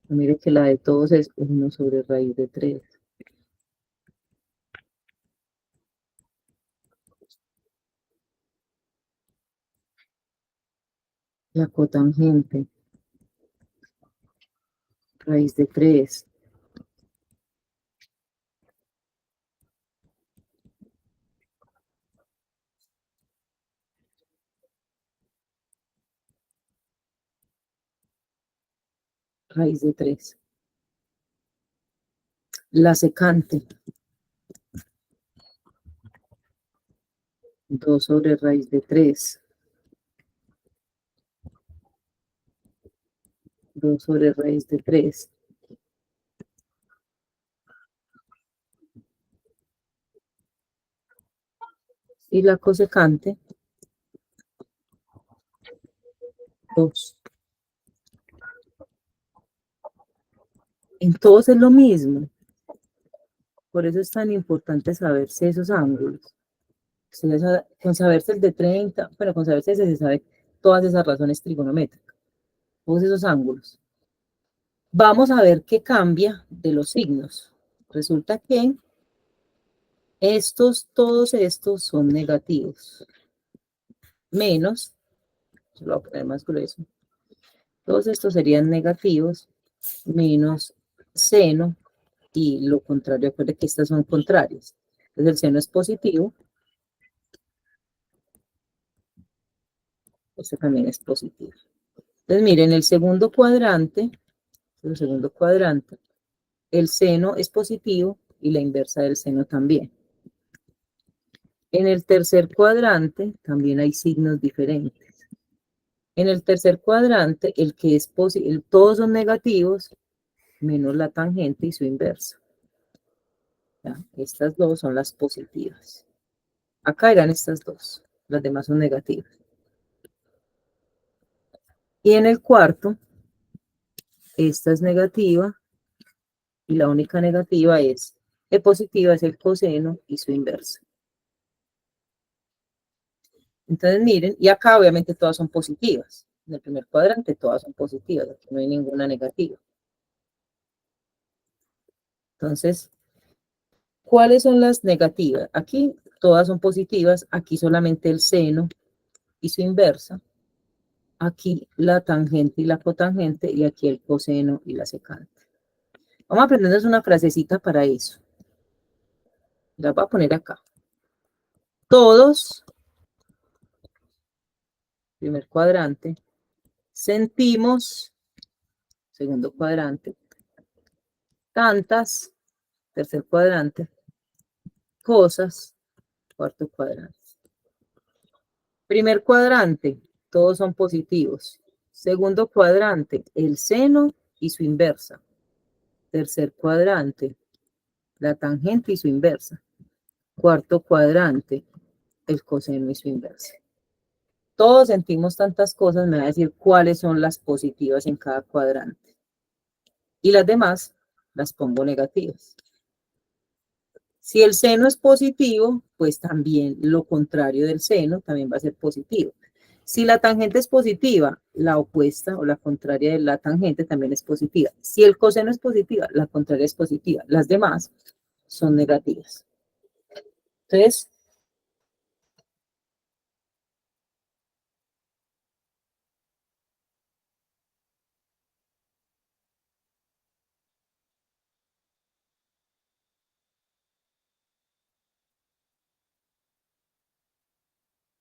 Mire que la de todos es 1 sobre raíz de 3. La cotangente. Raíz de 3. Raíz de 3. La secante. 2 sobre raíz de 3. 2 sobre raíz de 3. Y la cosecante, 2. En todos es lo mismo. Por eso es tan importante saberse esos ángulos. Con saberse el de 30, bueno, con saberse ese se sabe todas esas razones trigonométricas, todos esos ángulos. Vamos a ver qué cambia de los signos. Resulta que todos estos son negativos. Menos, lo voy a poner más grueso. Todos estos serían negativos, menos seno, y lo contrario, acuérdense que estas son contrarias. Entonces el seno es positivo, este también es positivo. Entonces miren, el segundo cuadrante, el seno es positivo y la inversa del seno también. En el tercer cuadrante también hay signos diferentes. En el tercer cuadrante, el que es todos son negativos, menos la tangente y su inversa. ¿Ya? Estas dos son las positivas. Acá eran estas dos, las demás son negativas. Y en el cuarto, esta es negativa y la única negativa es, positiva es el coseno y su inversa. Entonces miren, y acá obviamente todas son positivas. En el primer cuadrante todas son positivas, aquí no hay ninguna negativa. Entonces, ¿cuáles son las negativas? Aquí todas son positivas, aquí solamente el seno y su inversa, aquí la tangente y la cotangente, y aquí el coseno y la secante. Vamos a aprendernos una frasecita para eso. La voy a poner acá. Todos, primer cuadrante, sentimos, segundo cuadrante, tantas, tercer cuadrante, cosas, cuarto cuadrante. Primer cuadrante, todos son positivos. Segundo cuadrante, el seno y su inversa. Tercer cuadrante, la tangente y su inversa. Cuarto cuadrante, el coseno y su inversa. Todos sentimos tantas cosas, me va a decir cuáles son las positivas en cada cuadrante. Y las demás las pongo negativas. Si el seno es positivo, pues también lo contrario del seno también va a ser positivo. Si la tangente es positiva, la opuesta o la contraria de la tangente también es positiva. Si el coseno es positiva, la contraria es positiva. Las demás son negativas. Entonces,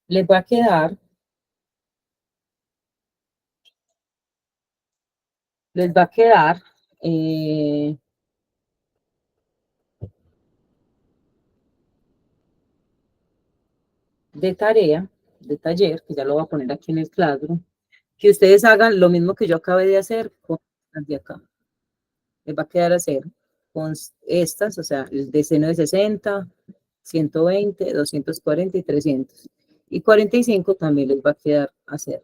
les va a quedar, les va a quedar de tarea, de taller, que ya lo voy a poner aquí en el Classroom, que ustedes hagan lo mismo que yo acabé de hacer con las de acá. Les va a quedar hacer con estas, o sea, el de seno de 60, 120, 240 y 300. Y 45 también les va a quedar hacer.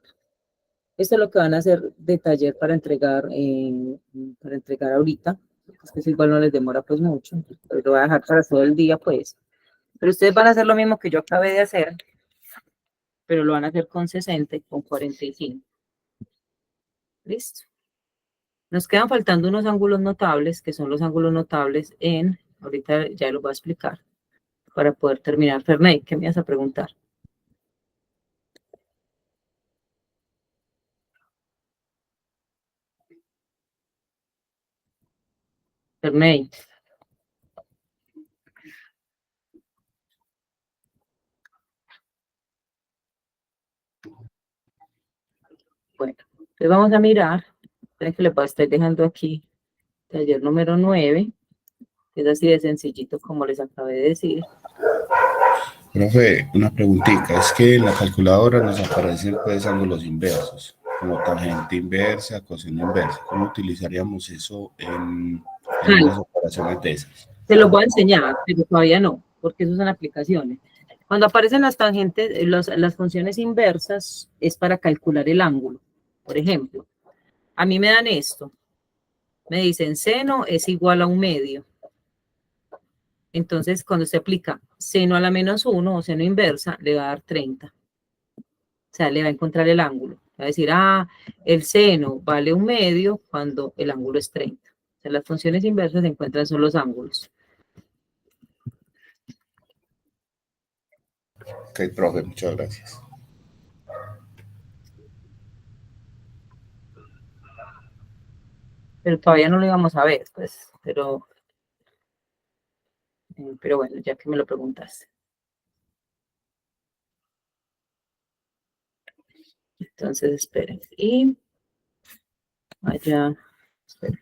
Esto es lo que van a hacer de taller para entregar ahorita. Es que eso igual no les demora pues mucho, pero lo voy a dejar para todo el día pues. Pero ustedes van a hacer lo mismo que yo acabé de hacer, pero lo van a hacer con 60 y con 45. ¿Listo? Nos quedan faltando unos ángulos notables, que son los ángulos notables ahorita ya los voy a explicar, para poder terminar. Ferney, ¿qué me vas a preguntar? Ferney. Bueno, entonces vamos a mirar, esperen que les voy a estar dejando aquí taller número 9, que es así de sencillito como les acabé de decir. Profe, una preguntita, es que en la calculadora nos aparecen pues ángulos inversos, como tangente inversa, coseno inversa. ¿Cómo utilizaríamos eso en Ay, unas operaciones de esas? te los voy a enseñar, pero todavía no, porque eso son aplicaciones. Cuando aparecen las tangentes, las funciones inversas es para calcular el ángulo. Por ejemplo, a mí me dan esto, me dicen seno es igual a un medio. Entonces, cuando se aplica seno a la -1 o seno inversa, le va a dar 30. O sea, le va a encontrar el ángulo. Va a decir, el seno vale un medio cuando el ángulo es 30. O sea, las funciones inversas se encuentran son los ángulos. Ok, profe, muchas gracias. Pero todavía no lo íbamos a ver, pues, pero bueno, ya que me lo preguntaste. Entonces, esperen. Y allá, esperen.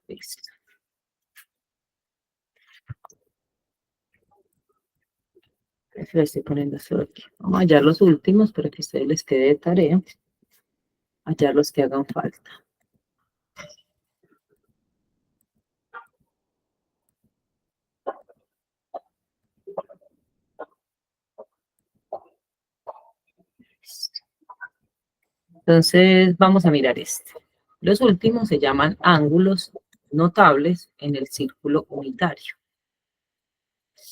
Listo. Le estoy poniendo solo aquí. Vamos a hallar los últimos para que a ustedes les quede de tarea. Hallar los que hagan falta. Entonces, vamos a mirar este. Los últimos se llaman ángulos notables en el círculo unitario.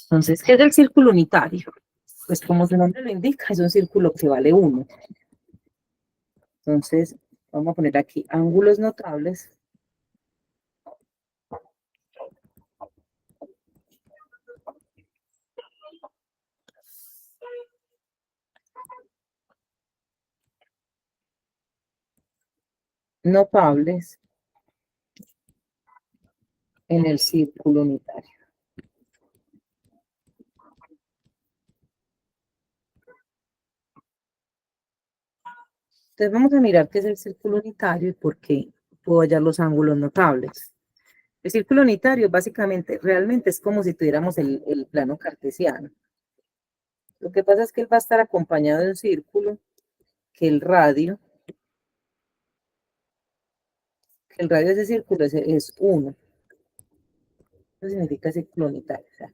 Entonces, ¿qué es el círculo unitario? Pues como su nombre lo indica, es un círculo que vale 1. Entonces, vamos a poner aquí ángulos notables. Notables en el círculo unitario. Entonces vamos a mirar qué es el círculo unitario y por qué puedo hallar los ángulos notables. El círculo unitario básicamente, realmente es como si tuviéramos el plano cartesiano. Lo que pasa es que él va a estar acompañado de un círculo, que el radio de ese círculo es 1. Eso significa círculo unitario. O sea,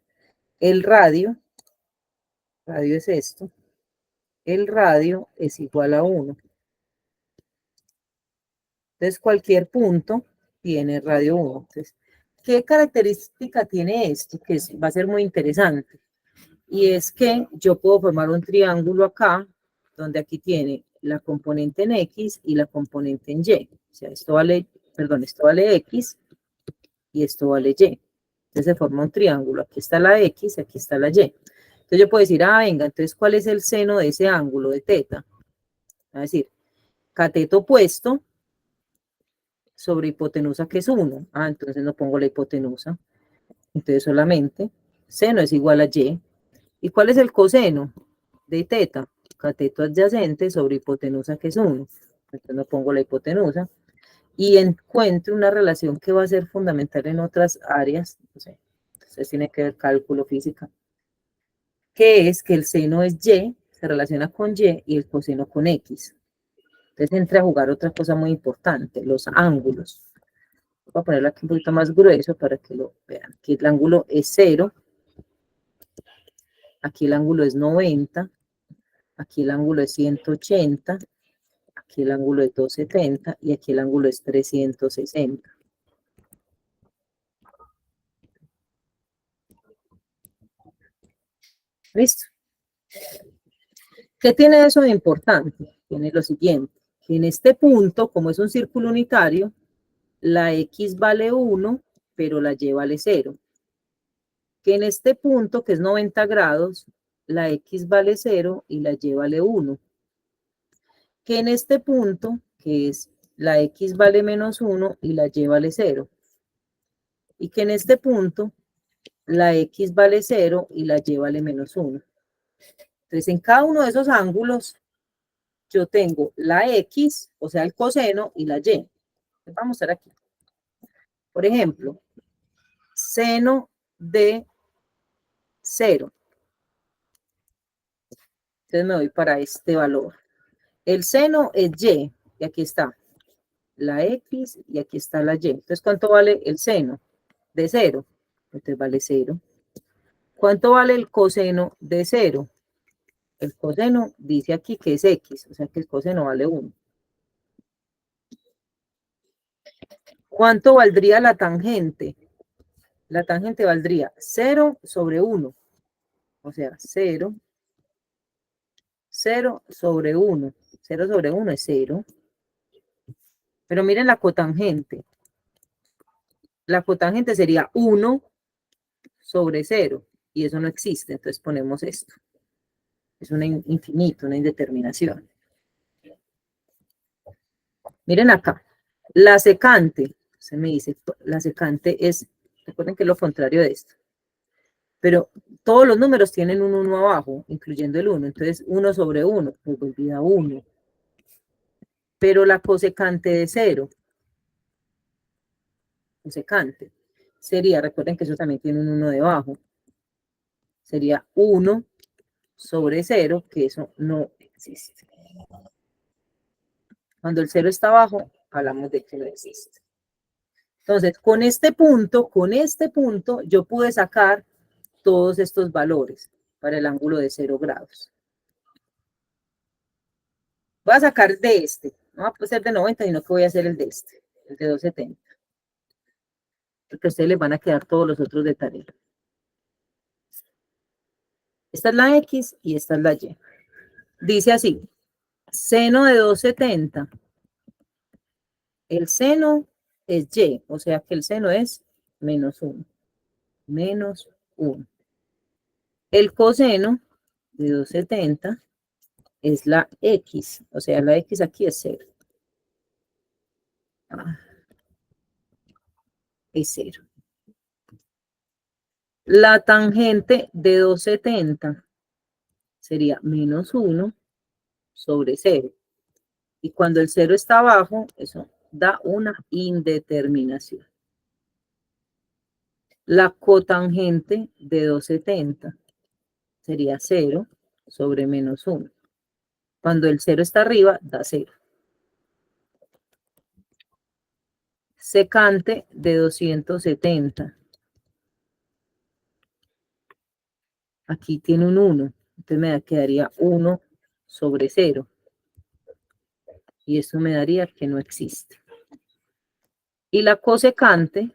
el radio es esto, el radio es igual a 1. Entonces, cualquier punto tiene radio 1. Entonces, ¿qué característica tiene esto? Que va a ser muy interesante. Y es que yo puedo formar un triángulo acá, donde aquí tiene la componente en X y la componente en Y. O sea, esto vale, perdón, esto vale X y esto vale Y. Entonces se forma un triángulo. Aquí está la X, aquí está la Y. Entonces yo puedo decir, ah, venga, entonces, ¿cuál es el seno de ese ángulo de teta? Es decir, cateto opuesto sobre hipotenusa, que es 1. Ah, entonces no pongo la hipotenusa. Entonces solamente seno es igual a Y. ¿Y cuál es el coseno de teta? Cateto adyacente sobre hipotenusa, que es 1. Entonces no pongo la hipotenusa. Y encuentro una relación que va a ser fundamental en otras áreas. No sé, entonces tiene que ver cálculo, física. Que es que el seno es Y, se relaciona con Y y el coseno con X. Entonces entra a jugar otra cosa muy importante, los ángulos. Voy a ponerlo aquí un poquito más grueso para que lo vean. Aquí el ángulo es 0, aquí el ángulo es 90, aquí el ángulo es 180, aquí el ángulo es 270 y aquí el ángulo es 360. ¿Listo? ¿Qué tiene eso de importante? Tiene lo siguiente, que en este punto, como es un círculo unitario, la X vale 1, pero la Y vale 0. Que en este punto, que es 90 grados, la X vale 0 y la Y vale 1. Que en este punto, que es la X vale menos 1 y la Y vale 0. Y que en este punto, la X vale 0 y la Y vale menos 1. Entonces, en cada uno de esos ángulos, yo tengo la X, o sea, el coseno, y la Y. Vamos a mostrar aquí. Por ejemplo, seno de 0. Entonces me voy para este valor. El seno es Y, y aquí está la X y aquí está la Y. Entonces, ¿cuánto vale el seno de 0? Entonces vale 0. ¿Cuánto vale el coseno de 0? El coseno dice aquí que es X, o sea que el coseno vale 1. ¿Cuánto valdría la tangente? La tangente valdría 0 sobre 1. O sea, 0, 0 sobre 1. 0 sobre 1 es 0. Pero miren la cotangente. La cotangente sería 1 sobre 0. Y eso no existe. Entonces ponemos esto. Es un infinito, una indeterminación. Miren acá. La secante. Se me dice, la secante es, recuerden que es lo contrario de esto. Pero todos los números tienen un 1 abajo, incluyendo el 1. Entonces, 1 sobre 1, me olvida 1. Pero la cosecante de 0, cosecante, sería, recuerden que eso también tiene un 1 debajo, sería 1 sobre 0, que eso no existe. Cuando el 0 está abajo, hablamos de que no existe. Entonces, con este punto, yo pude sacar todos estos valores para el ángulo de 0 grados. Voy a sacar de este, no va a ser de 90, sino que voy a hacer el de este, el de 270. Porque a ustedes les van a quedar todos los otros de tarea. Esta es la X y esta es la Y. Dice así, seno de 270. El seno es Y, o sea que el seno es menos 1. Menos 1. El coseno de 270 es la X, o sea, la X aquí es 0. Es 0. La tangente de 270 sería menos 1 sobre 0. Y cuando el 0 está abajo, eso da una indeterminación. La cotangente de 270 sería 0 sobre menos 1. Cuando el 0 está arriba, da 0. Secante de 270. Aquí tiene un 1. Entonces me quedaría 1 sobre 0. Y eso me daría que no existe. Y la cosecante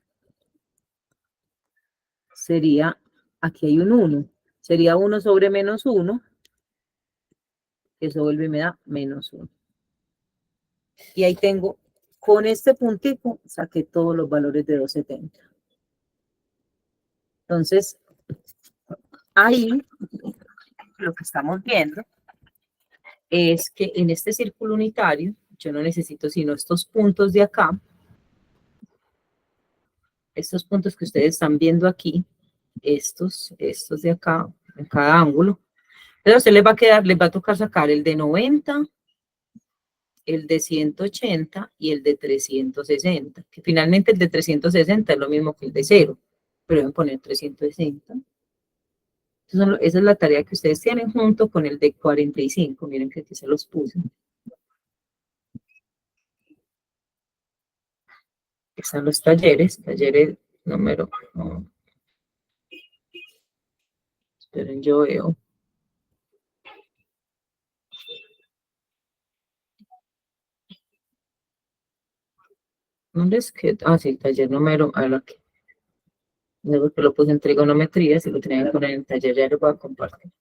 sería, aquí hay un 1, sería 1 sobre menos 1, eso vuelve y me da menos 1. Y ahí tengo, con este puntico, saqué todos los valores de 270. Entonces, ahí lo que estamos viendo es que en este círculo unitario, yo no necesito sino estos puntos de acá, estos puntos que ustedes están viendo aquí, estos de acá, en cada ángulo. Entonces a usted les va a tocar sacar el de 90, el de 180 y el de 360, que finalmente el de 360 es lo mismo que el de 0, pero deben poner 360. Esa es la tarea que ustedes tienen junto con el de 45, miren que aquí se los puse. Están los talleres número, esperen, yo veo. ¿Dónde es que? Ah, sí, taller número, a ver aquí. Luego que lo puse en trigonometría, si lo tenían que poner en taller, ya lo voy a compartir.